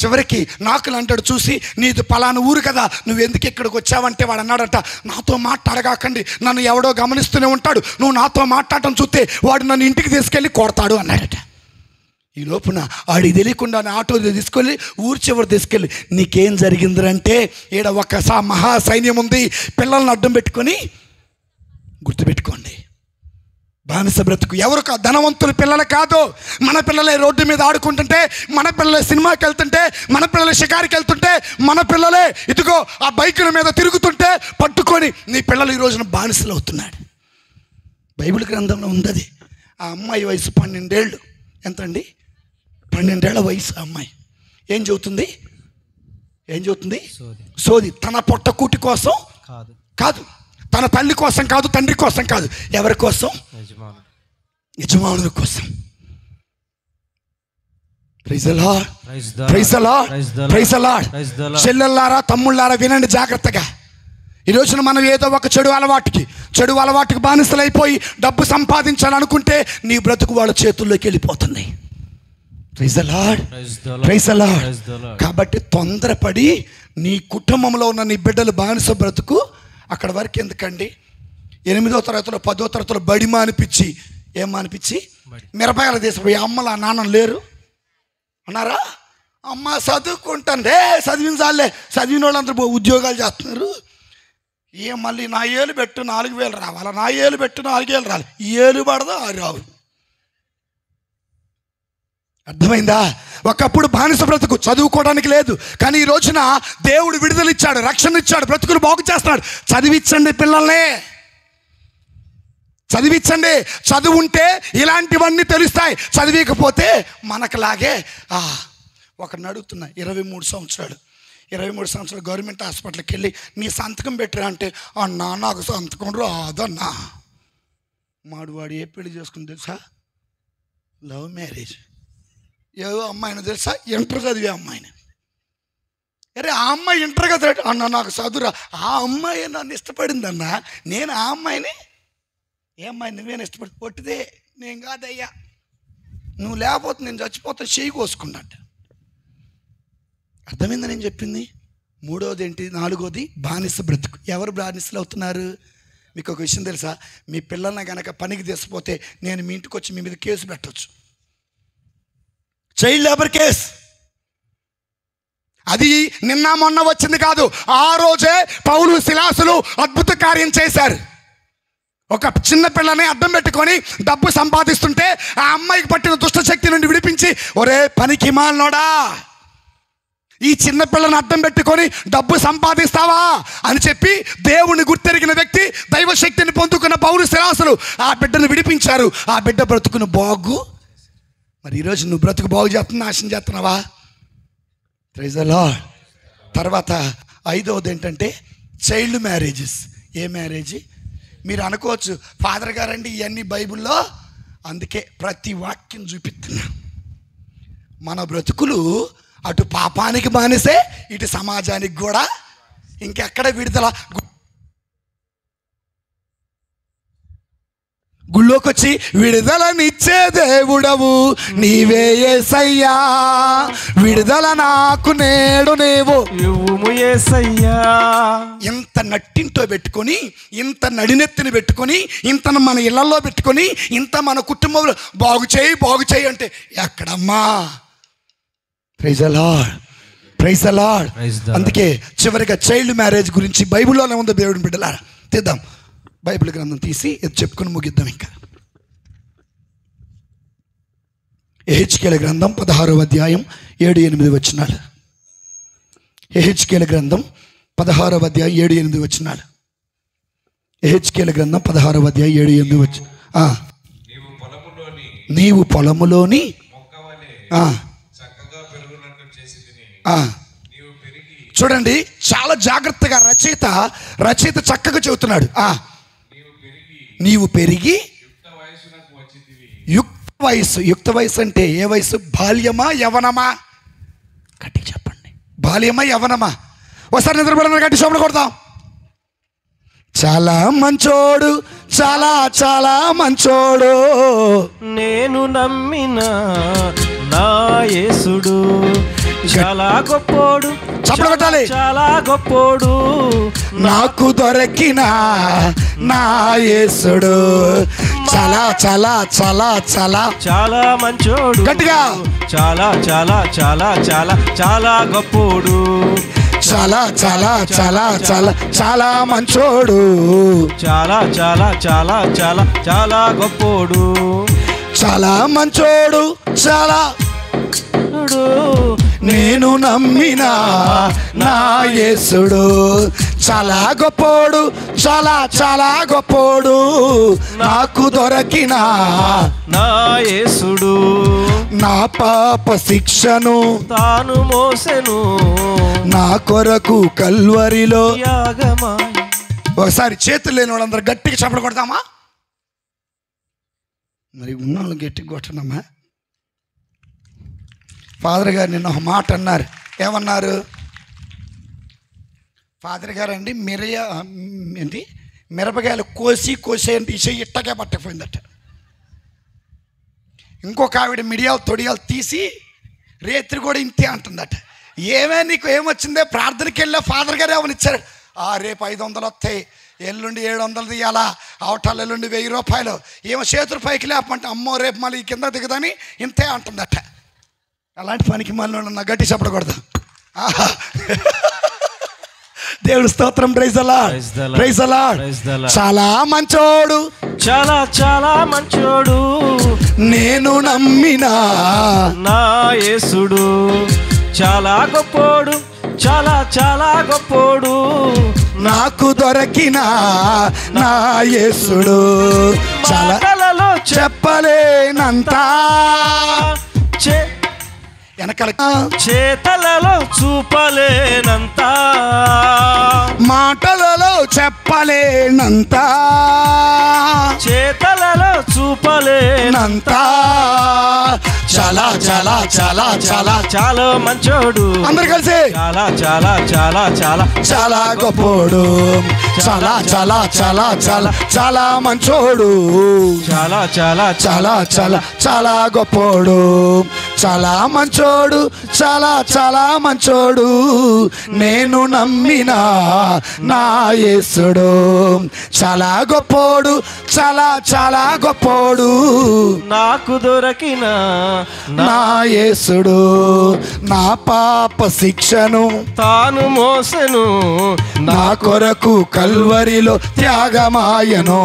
చివరికి నాకులు అంటాడు చూసి, నీది పలానా ఊరు కదా, నువ్వు ఎందుకు ఇక్కడికి వచ్చావంటే వాడు అన్నాడట, నాతో మాట్లాడగాకండి, నన్ను ఎవడో గమనిస్తూనే ఉంటాడు, నువ్వు నాతో మాట్లాడటం చూస్తే వాడు నన్ను ఇంటికి తీసుకెళ్ళి కొడతాడు అన్నాడట. ఈ లోపున ఆడికి తెలియకుండా ఆటో తీసుకెళ్ళి ఊరు చివరి తీసుకెళ్ళి, నీకేం జరిగిందంటే ఈడ ఒక మహా సైన్యం ఉంది, పిల్లల్ని అడ్డం పెట్టుకొని. గుర్తుపెట్టుకోండి, బానిస బ్రతుకు ఎవరు కాదు, ధనవంతుల పిల్లలు కాదు. మన పిల్లలే రోడ్డు మీద ఆడుకుంటుంటే, మన పిల్లలే సినిమాకి వెళ్తుంటే, మన పిల్లలే షికారికి వెళ్తుంటే, మన పిల్లలే ఇదిగో ఆ బైకుల మీద తిరుగుతుంటే పట్టుకొని నీ పిల్లలు ఈ రోజున బానిసలు అవుతున్నాడు. బైబిల్ గ్రంథంలో ఉంది. ఆ అమ్మాయి వయసు 12 ఏళ్ళు. ఎంతండి? 12 ఏళ్ల వయసు అమ్మాయి. ఏం చదువుతుంది? సోది. తన పొట్టకూటి కోసం కాదు, తన తల్లి కోసం కాదు, తండ్రి కోసం కాదు, ఎవరి కోసం? యజమానుల కోసం. Praise the lord, praise the lord, praise the Lord. చెల్లెళ్ళారా తమ్ముళ్ళారా వినండి జాగ్రత్తగా. ఈ రోజున మనం ఏదో ఒక చెడు అలవాటుకి బానిసలైపోయి డబ్బు సంపాదించాలనుకుంటే నీ బ్రతుకు వాళ్ళ చేతుల్లోకి వెళ్ళిపోతుంది. Praise the lord, praise the lord. కాబట్టి తొందరపడి నీ కుటుంబంలో ఉన్న నీ బిడ్డలు బానిస బ్రతుకు అక్కడ వరకు ఎందుకండి? 8వ తరగతిలో 10వ తరగతిలో బడి మానిపించి, ఏం మానిపించి? మిరపకాయలు తీసిపోయి అమ్మల నాన్న లేరు అన్నారా? అమ్మ చదువుకుంటాను చదివిన చాలే, చదివిన వాళ్ళందరూ ఉద్యోగాలు చేస్తున్నారు. మళ్ళీ నా ఏలు పెట్టు 4,000 రావాలా, నా ఏలు పెట్టు 4,000 రావాలి, ఏలు పడదా రావు. అర్థమైందా? ఒకప్పుడు బానిస బ్రతుకు, చదువుకోవడానికి లేదు. కానీ ఈ రోజున దేవుడు విడుదల ఇచ్చాడు, రక్షణ ఇచ్చాడు, బ్రతుకులు బాగు చేస్తున్నాడు. చదివించండి పిల్లల్ని, చదివించండి. చదువు ఉంటే ఇలాంటివన్నీ తెలుస్తాయి. చదివికపోతే మనకులాగే ఒకరిని అడుగుతున్నా, 23 సంవత్సరాలు గవర్నమెంట్ హాస్పిటల్కి వెళ్ళి నీ సంతకం పెట్టరా అంటే, అన్నా నాకు సంతకం రాదన్నా. వాడు ఏ పెళ్లి చేసుకుని తెలుసా? Love marriage. ఏదో అమ్మాయిని తెలుసా? ఇంటర్ చదివే అమ్మాయిని. అరే ఆ అమ్మాయి ఇంటర్ కదా అన్న, నాకు చదువురా. ఆ అమ్మాయి నన్ను ఇష్టపడిందన్నా, నేను ఆ అమ్మాయిని, ఏ అమ్మాయి నువ్వేనా ఇష్టపడి? పొట్టిదే, నేను కాదయ్యా, నువ్వు లేకపోతే నేను చచ్చిపోతే చెయ్యి కోసుకున్నట్టు. అర్థమైందా నేను చెప్పింది? 3వది ఏంటి? 4వది బానిస బ్రతుకు. ఎవరు బానిసలు అవుతున్నారు? మీకు ఒక విషయం తెలుసా? మీ పిల్లల్ని కనుక పనికి తీసుకుపోతే నేను మీ ఇంటికి వచ్చి మీ మీద కేసు పెట్టవచ్చు, చైల్డ్ లేబర్ కేసు. అది నిన్న మొన్న వచ్చింది కాదు, ఆ రోజే పౌలు శిలాసులు అద్భుత కార్యం చేశారు. ఒక చిన్న పిల్లని అడ్డం పెట్టుకొని డబ్బు సంపాదిస్తుంటే ఆ అమ్మాయికి పట్టిన దుష్టశక్తి నుండి విడిపించి, ఒరే పనికి మాలినోడా, ఈ చిన్న పిల్లని అడ్డం పెట్టుకొని డబ్బు సంపాదిస్తావా అని చెప్పి దేవుని గుర్తెరిగిన వ్యక్తి, దైవశక్తిని పొందుకున్న పౌలు శిలాసులు ఆ బిడ్డను విడిపించారు. ఆ బిడ్డ బ్రతుకును బాగు. మరి ఈరోజు నువ్వు బ్రతుకు బాగు చేస్తున్నా, నాశనం చేస్తున్నావా? Praise the lord. తర్వాత 5వది ఏంటంటే చైల్డ్ మ్యారేజెస్. ఏ మ్యారేజ్? మీరు అనుకోవచ్చు, ఫాదర్ గారండి ఇవన్నీ బైబిల్లో, అందుకే ప్రతి వాక్యం చూపిస్తున్నా. మన బ్రతుకులు అటు పాపానికి బానిసే, ఇటు సమాజానికి కూడా. ఇంకెక్కడ విడుదల? గుళ్ళోకి వచ్చి విడుదలనిచ్చే దేవుడవు నీవే యేసయ్యా, విడుదల నాకు నేడు నీవు యేసయ్యా. ఇంత నట్టింటో పెట్టుకొని, ఇంత నడినెత్తిని పెట్టుకొని, ఇంత మన ఇళ్లలో పెట్టుకొని, ఇంత మన కుటుంబంలో బాగు చేయి అంటే ఎక్కడమ్మా? Praise the lord, praise the lord. అందుకే చివరిగా చైల్డ్ మ్యారేజ్ గురించి బైబిల్లోనే ఉంది. దేవుడిని బిడ్డలారా తీద్దాం, బైబిల్ గ్రంథం తీసి ఇది చెప్పుకొని ముగిద్దాం. ఇంకా యెహెజ్కేలు గ్రంథం 16వ అధ్యాయం 7-8 వచనాలు. యెహెజ్కేలు గ్రంథం 16వ అధ్యాయం 7-8 వచనాలు. యెహెజ్కేలు గ్రంథం 16వ అధ్యాయం 7-8 వచనం. నీవు పొలములోని చూడండి, చాలా జాగ్రత్తగా రచయిత చక్కగా చెబుతున్నాడు. నీవు పెరిగి యుక్త వయసు అంటే ఏ వయసు? బాల్యమా యవనమా? గట్టిగా చెప్పండి, బాల్యమా యవనమా? ఒకసారి నిద్రపడ గట్టి శోభన కొడతాం. చాలా మంచోడు, చాలా మంచోడు, నేను నమ్మిన నా యేసుడు చాలా గొప్పోడు, చప్పట్లు కొట్టాలి. చాలా గొప్పోడు, నాకు దొరికిన నా యేసుడు చాలా చాలా చాలా చాలా చాలా మంచోడు, గట్టిగా చాలా చాలా చాలా చాలా చాలా గొప్పోడు, చాలా చాలా చాలా చాలా చాలా మంచోడు, చాలా చాలా చాలా చాలా చాలా గొప్పోడు, చాలా మంచోడు, చాలా నేను నమ్మిన నా యేసుడు చాలా గొప్పోడు, చాలా చాలా గొప్పోడు, నాకు దొరికిన నా యేసుడు నా పాప శిక్షను తాను మోసెను నా కొరకు కల్వరిలో యాగమాయ. ఒకసారి చేతులు లేని వాళ్ళందరూ గట్టిగా చప్పట్లు కొడతామా? మరి ఉన్న వాళ్ళు గట్టిగా కొట్టనమ్మా. ఫాదర్ గారు నిన్న ఒక మాట అన్నారు. ఏమన్నారు? ఫాదర్ గారు అండి మిరపకాయలు కోసి అంటే ఈ చెయ్యి ఇట్టగా పట్టకపోయిందట. ఇంకొక ఆవిడ మిడియాలు తొడియాలు తీసి రేత్రి కూడా ఇంతే అంటుందట. నీకు ఏమొచ్చిందే? ప్రార్థనకి వెళ్ళా ఫాదర్ గారు ఏమని ఇచ్చారు? రేపు 500 వస్తాయి, ఎల్లుండి 700 తీయాలా, అవటాలు ఎల్లుండి 1000 రూపాయలు. ఏమో చేతులు పైకి లేపంటే అమ్మో రేపు మళ్ళీ కింద దిగదని ఇంతే అంటుందట. అలాంటి పనికి మళ్ళీ నా గట్టి చెప్పకూడదు. దేవుడు స్తోత్రం. Praise the lord, Praise the Lord. Praise the lord. Praise the Lord. చాలా మంచోడు, చాలా చాలా మంచోడు నేను నమ్మినా నా యేసుడు, చాలా గొప్పోడు, చాలా చాలా గొప్పోడు నాకు దొరికిన నా యేసుడు. చాలా మాటలలో చెప్పలేనంత వెనకాల చేతలలో చూపలేనంత, మాటలలో చెప్పలేనంత, చేతలలో చూపలేనంత, చాలా చాలా చాలా చాలా చాలా మంచోడు, అందరు కలిసి చాలా చాలా చాలా చాలా చాలా గొప్పోడు, చాలా చాలా చాలా చాలా చాలా మంచోడు, చాలా చాలా చాలా చాలా చాలా గొప్పోడు, చాలా మంచోడు, చాలా చాలా మంచోడు నేను నమ్మిన నా యేసుడు. చాలా గొప్పోడు, చాలా చాలా గొప్పోడు నాకు దొరికిన నా యేసుడు. నా పాప శిక్షను తాను మోసెను, నా కొరకు కల్వరిలో త్యాగమాయను.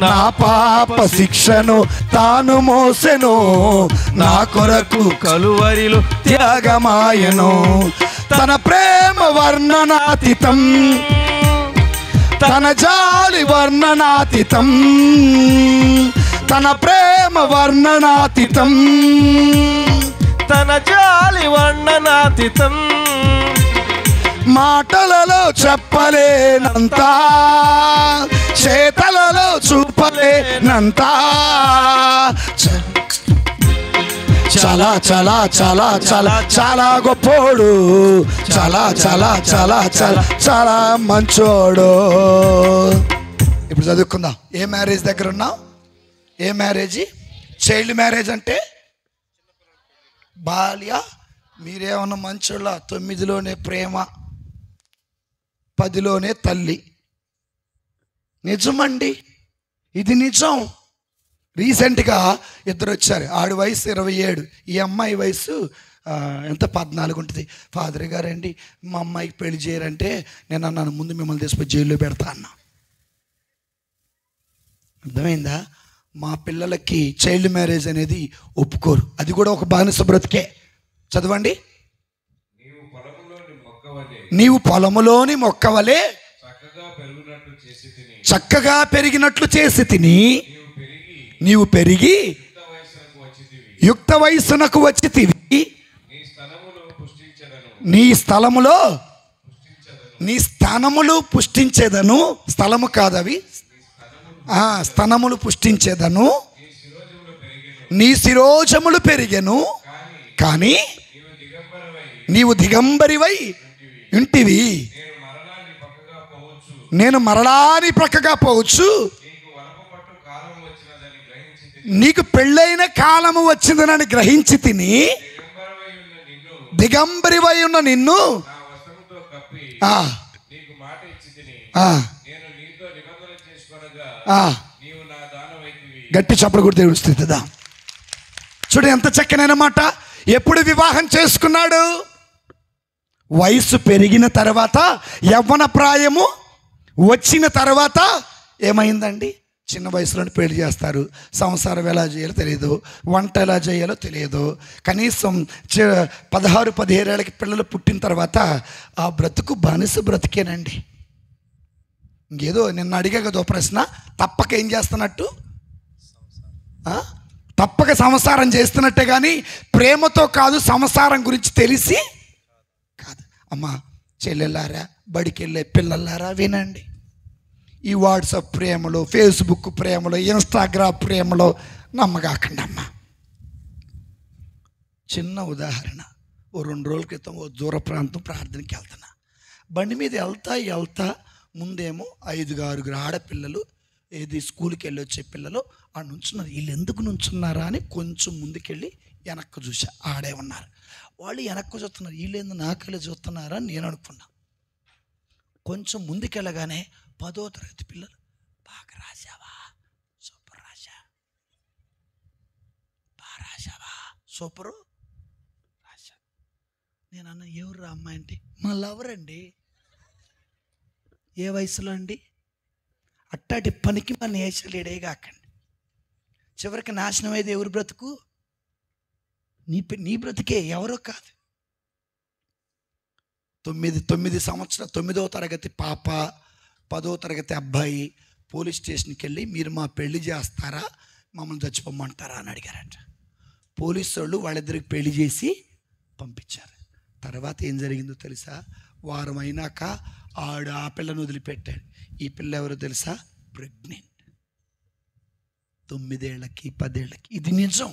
నా పాప శిక్షను తాను మోసెను, నా కొరకు కలువరిలో త్యాగమాయను. తన ప్రేమ వర్ణనాతీతం, తన జాలి వర్ణనాతీతం, తన ప్రేమ వర్ణనాతీతం, తన జాలి వర్ణనాతీతం, మాటలలో చెప్పలేనంత, చేతలలో చూపలేనంత, చాలా చాలా చాలా చాలా చాలా గొప్పోడు, చాలా చాలా చాలా చాలా చాలా మంచోడు. ఇప్పుడు చదువుకుందాం. ఏ మ్యారేజ్ దగ్గర ఉన్నావు? ఏ మ్యారేజీ? చైల్డ్ మ్యారేజ్ అంటే బాల్య. మీరేమన్నా మంచోళ్ళ? 9లోనే ప్రేమ, 10లోనే తల్లి. నిజమండి, ఇది నిజం. రీసెంట్గా ఇద్దరు వచ్చారు. ఆడి వయసు 27, ఈ అమ్మాయి వయసు ఎంత 14 ఉంటుంది. ఫాదర్ గారండి మా అమ్మాయికి పెళ్లి చేయరంటే నేను అన్నాను, ముందు మిమ్మల్ని తీసుకుని జైల్లో పెడతా అన్నా. అర్థమైందా? మా పిల్లలకి చైల్డ్ మ్యారేజ్ అనేది ఒప్పుకోరు. అది కూడా ఒక బానిస బ్రతికే. చదవండి. నీవు పొలములోని మొక్కవలే చక్కగా పెరిగినట్లు చేసి తిని, నీవు పెరిగి యుక్త వయస్సునకు వచ్చితివి, నీ స్థలములు పుష్టించేదను. స్థలము కాదవి, స్తనములు పుష్టించేదను. నీ శిరోజములు పెరిగెను, కానీ నీవు దిగంబరివై ఇంటివి. నేను మరలాని ప్రక్కగా పోవచ్చు. నీకు పెళ్ళైన కాలము వచ్చిందని గ్రహించి తిని, దిగంబరివై ఉన్న నిన్ను గట్టి చప్పుడు కూడా దేవుడు స్థితిదా. చూడు ఎంత చక్కనైన మాట. ఎప్పుడు వివాహం చేసుకున్నాడు? వయసు పెరిగిన తర్వాత, యవ్వన ప్రాయము వచ్చిన తర్వాత ఏమైందండి? చిన్న వయసులోనే పెళ్లి చేస్తారు. సంసారం ఎలా చేయాలో తెలియదు, వంట ఎలా చేయాలో తెలియదు. కనీసం 16-17 ఏళ్ళకి పిల్లలు పుట్టిన తర్వాత ఆ బ్రతుకు బానిస బ్రతికేనండి. ఇంకేదో నిన్న అడిగా కదా ప్రశ్న, తప్పక ఏం చేస్తున్నట్టు? తప్పక సంసారం చేస్తున్నట్టే కానీ ప్రేమతో కాదు, సంసారం గురించి తెలిసి కాదు. అమ్మా చెల్లెళ్ళారా, బడికి వెళ్ళే పిల్లలారా వినండి. ఈ వాట్సాప్ ప్రేమలో, ఫేస్బుక్ ప్రేమలో, ఇన్స్టాగ్రామ్ ప్రేమలో నమ్మగాకండి అమ్మ. చిన్న ఉదాహరణ. ఓ 2 రోజుల క్రితం ఓ దూర ప్రాంతం ప్రార్థనకి వెళ్తున్నా. బండి మీద వెళ్తా ముందేమో 5-6 ఆడపిల్లలు, ఏది స్కూల్కి వెళ్ళి వచ్చే పిల్లలు ఆ నుంచున్నారు. వీళ్ళు ఎందుకు నుంచున్నారా అని కొంచెం ముందుకెళ్ళి వెనక్కు చూసా. ఆడే ఉన్నారు. వాళ్ళు వెనక్కు చూస్తున్నారు. వీళ్ళేందు నాకెళ్ళి చూస్తున్నారా నేను అనుకున్నా. కొంచెం ముందుకెళ్ళగానే 10వ తరగతి పిల్లలు, బాగా రాశావా, సూపర్ రాశా, బాగా రాశావా, సూపరు రాశా. నేను అన్న ఎవరు రా అమ్మాయి అంటే, మా లవర్ అండి. ఏ వయసులో అండి? అట్టాటి పనికి మన ఏసలేడే కాకండి. చివరికి నాశనం అయ్యేది ఎవరు బ్రతుకు? నీ బ్రతికే, ఎవరో కాదు. 9 సంవత్సరాలు 9వ తరగతి పాప, 10వ తరగతి అబ్బాయి పోలీస్ స్టేషన్కి వెళ్ళి మీరు మా పెళ్లి చేస్తారా, మమ్మల్ని చచ్చిపోమ్మంటారా అని అడిగారట. పోలీసు వాళ్ళు వాళ్ళిద్దరికి పెళ్లి చేసి పంపించారు. తర్వాత ఏం జరిగిందో తెలుసా? వారం అయినాక ఆ పిల్లను వదిలిపెట్టాడు. ఈ పిల్ల ఎవరో తెలుసా? ప్రెగ్నెంట్. 9 ఏళ్ళకి 10 ఏళ్ళకి. ఇది నిజం.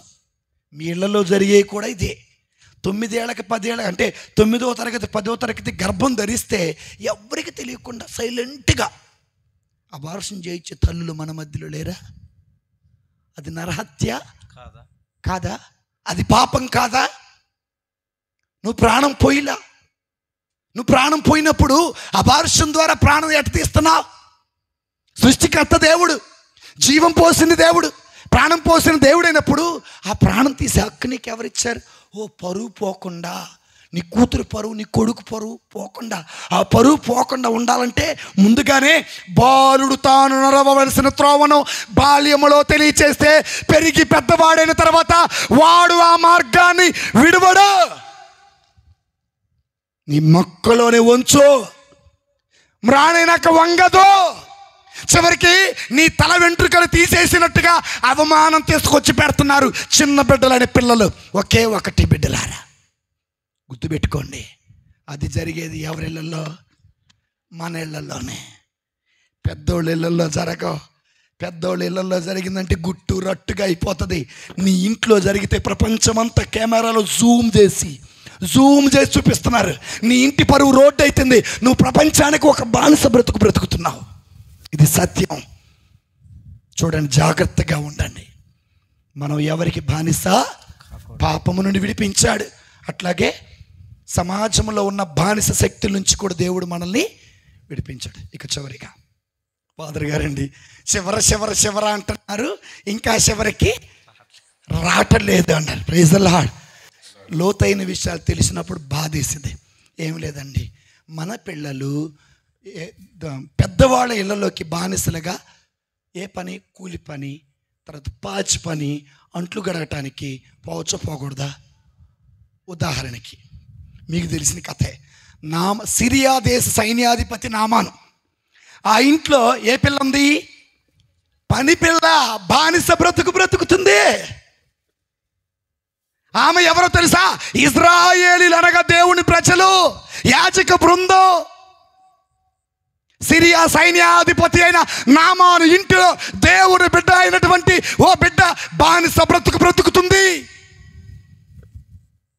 మీ ఇళ్లలో జరిగే కూడా ఇదే. 9 ఏళ్ళకి 10 ఏళ్ళకి అంటే 9వ తరగతి 10వ తరగతి గర్భం ధరిస్తే ఎవరికి తెలియకుండా సైలెంట్గా అబార్షన్ చేయించే తల్లులు మన మధ్యలో లేరా? అది నరహత్య కాదా? అది పాపం కాదా? నువ్వు ప్రాణం పోయినప్పుడు అబార్షన్ ద్వారా ప్రాణం ఎట్ట తీస్తున్నావు? సృష్టికర్త దేవుడు, జీవం పోసింది దేవుడు, ప్రాణం పోసిన దేవుడైనప్పుడు ఆ ప్రాణం తీసే హక్కు నీకు ఎవరిచ్చారు? ఓ పరువు పోకుండా, నీ కూతురు పరువు, నీ కొడుకు పరువు పోకుండా, ఆ పరువు పోకుండా ఉండాలంటే ముందుగానే బాలుడు తాను నడవవలసిన త్రోవను బాల్యములో తెలియచేస్తే పెరిగి పెద్దవాడైన తర్వాత వాడు ఆ మార్గాన్ని విడువడు. నీ మొక్కలోనే ఉంచు, మ్రాణైనాక వంగదు. చివరికి నీ తల వెంట్రుకలు తీసేసినట్టుగా అవమానం తీసుకొచ్చి పెడుతున్నారు చిన్న బిడ్డలనే పిల్లలు. ఒకే ఒకటి బిడ్డలారా, గుర్తుపెట్టుకోండి, అది జరిగేది ఎవరిళ్ళల్లో? మన ఇళ్లలోనే. పెద్దోళ్ళ ఇళ్ళల్లో జరగవు. పెద్దోళ్ళ ఇళ్ళల్లో జరిగిందంటే గుట్టు రట్టుగా అయిపోతుంది. నీ ఇంట్లో జరిగితే ప్రపంచమంతా కెమెరాలో జూమ్ చేసి చూపిస్తున్నారు. నీ ఇంటి పరువు రోడ్డు అవుతుంది. నువ్వు ప్రపంచానికి ఒక బానిస బ్రతుకుతున్నావు. ఇది సత్యం. చూడండి, జాగ్రత్తగా ఉండండి. మనం ఎవరికి బానిస? పాపము నుండి విడిపించాడు. అట్లాగే సమాజంలో ఉన్న బానిస శక్తుల నుంచి కూడా దేవుడు మనల్ని విడిపించాడు. ఇక చివరిగా ఫాదర్ గారండి చివర అంటున్నారు, ఇంకా చివరికి రావట్లేదు అన్నారు. Praise the lord. లోతైన విషయాలు తెలిసినప్పుడు బాధేసింది. ఏం లేదండి, మన పిల్లలు పెద్దవాళ్ళ ఇళ్ళలోకి బానిసలుగా ఏ పని, కూలి పని, తర్వాత పాచి పని, అంట్లు గడగటానికి పోకూడదా? ఉదాహరణకి మీకు తెలిసిన కథే. సిరియా దేశ సైన్యాధిపతి నామాను, ఆ ఇంట్లో ఏ పిల్ల ఉంది? పని పిల్ల. బానిస బ్రతుకుతుంది. ఆమె ఎవరో తెలుసా? ఇజ్రాయేలీలు అనగా దేవుని ప్రజలు, యాజక బృందం. సిరియా సైన్యాధిపతి అయిన నామాను ఇంటిలో దేవుని బిడ్డ అయినటువంటి ఓ బిడ్డ బానిస బ్రతుకుతుంది.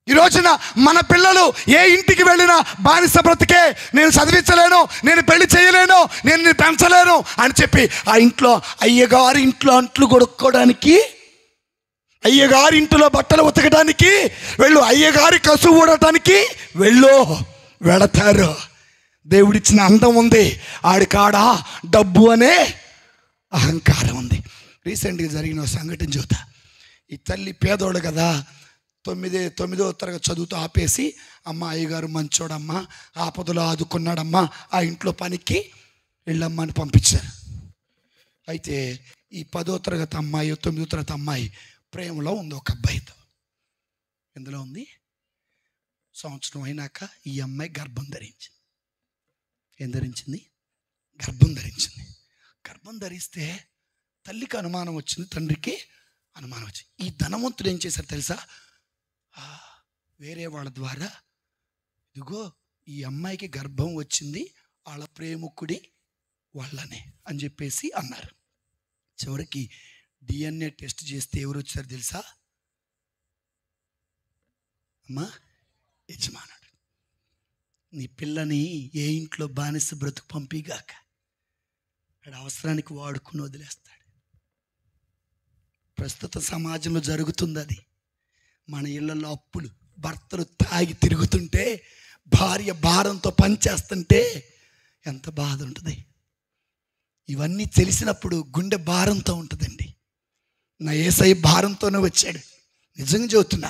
ఈ రోజున మన పిల్లలు ఏ ఇంటికి వెళ్ళినా బానిస బ్రతికే. నేను చదివించలేను, నేను పెళ్లి చేయలేను, నేను పెంచలేను అని చెప్పి ఆ ఇంట్లో అయ్యగారి ఇంట్లో అంట్లు కొడుక్కోవడానికి, అయ్యగారి ఇంట్లో బట్టలు ఉతకడానికి వెళ్ళు, అయ్యగారి కసువు ఊడటానికి వెళతారు. దేవుడిచ్చిన అందం ఉంది, ఆడికాడ డబ్బు అనే అహంకారం ఉంది. రీసెంట్గా జరిగిన సంఘటన చూద్దా. ఈ తల్లి పేదోడు కదా, 9వ తరగతి చదువుతూ ఆపేసి, అమ్మ అయ్యగారు మంచోడమ్మా, ఆపదలో ఆదుకున్నాడమ్మా, ఆ ఇంట్లో పనికి వెళ్ళమ్మా అని పంపించారు. అయితే ఈ 10వ తరగతి అమ్మాయి 9వ తరగతి అమ్మాయి ప్రేమలో ఉంది ఒక అబ్బాయితో. ఎందులో ఉంది? సంవత్సరం అయినాక ఈ అమ్మాయి గర్భం ధరించింది. ఏం ధరించింది? గర్భం ధరించింది. గర్భం ధరిస్తే తల్లికి అనుమానం వచ్చింది, తండ్రికి అనుమానం వచ్చింది. ఈ ధనవంతుడు ఏం చేశారు తెలుసా? వేరే వాళ్ళ ద్వారా, ఇదిగో ఈ అమ్మాయికి గర్భం వచ్చింది వాళ్ళ ప్రేమికుడి వాళ్ళనే అని చెప్పేసి అన్నారు. చివరికి DNA టెస్ట్ చేస్తే ఎవరు వచ్చారు తెలుసా? అమ్మా యజమానుడు. నీ పిల్లని ఏ ఇంట్లో బానిస బ్రతుకు పంపిగాక, వాడు అవసరానికి వాడుకుని వదిలేస్తాడు. ప్రస్తుత సమాజంలో జరుగుతుంది అది. మన ఇళ్లలో అప్పులు, భర్తలు తాగి తిరుగుతుంటే, భార్య భారంతో పనిచేస్తుంటే ఎంత బాధ ఉంటుంది. ఇవన్నీ తెలిసినప్పుడు గుండె భారంతో ఉంటుందండి. నా యేసయ్య భారంతోనే వచ్చాడు. నిజంగా చెబుతున్నా,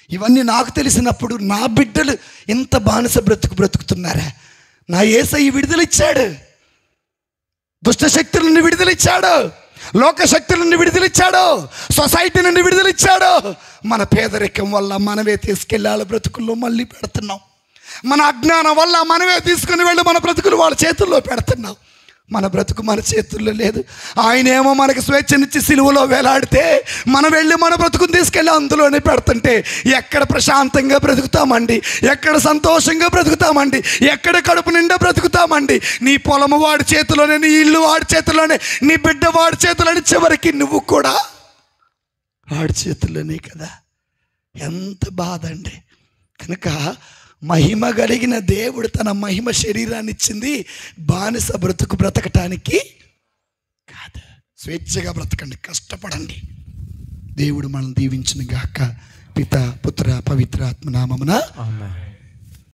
ఇవన్నీ నాకు తెలిసినప్పుడు నా బిడ్డలు ఇంత బానిస బ్రతుకుతున్నారా? నా యేసయ్య విడుదల ఇచ్చాడు. దుష్టశక్తుల నుండి విడుదలిచ్చాడు, లోకశక్తుల నుండి విడుదలిచ్చాడు, సొసైటీ నుండి విడుదలిచ్చాడు. మన పేదరికం వల్ల మనమే తీసుకెళ్ళాలి బ్రతుకుల్లో మళ్ళీ పెడుతున్నాం. మన అజ్ఞానం వల్ల మనమే తీసుకుని వెళ్ళి మన బ్రతుకులు వాళ్ళ చేతుల్లో పెడుతున్నాం. మన బ్రతుకు మన చేతుల్లో లేదు. ఆయనేమో మనకి స్వేచ్ఛనిచ్చి సిలువలో వేలాడితే మనం వెళ్ళి మన బ్రతుకుని తీసుకెళ్ళి అందులోనే పెడుతుంటే ఎక్కడ ప్రశాంతంగా బ్రతుకుతామండి? ఎక్కడ సంతోషంగా బ్రతుకుతామండి? ఎక్కడ కడుపు నిండా బ్రతుకుతామండి? నీ పొలము వాడి చేతిలోనే, నీ ఇల్లు వాడి చేతిలోనే, నీ బిడ్డ వాడి చేతిలోనే, చివరికి నువ్వు కూడా వాడి చేతుల్లోనే కదా. ఎంత బాధ అండి! కనుక మహిమ కలిగిన దేవుడు తన మహిమ శరీరాన్ని ఇచ్చింది బానిస బ్రతుకు బ్రతకటానికి కాదు. స్వేచ్ఛగా బ్రతకండి, కష్టపడండి. దేవుడు మనల్ని దీవించును గాక. పిత, పుత్ర, పవిత్ర ఆత్మ నామమున ఆమేన్.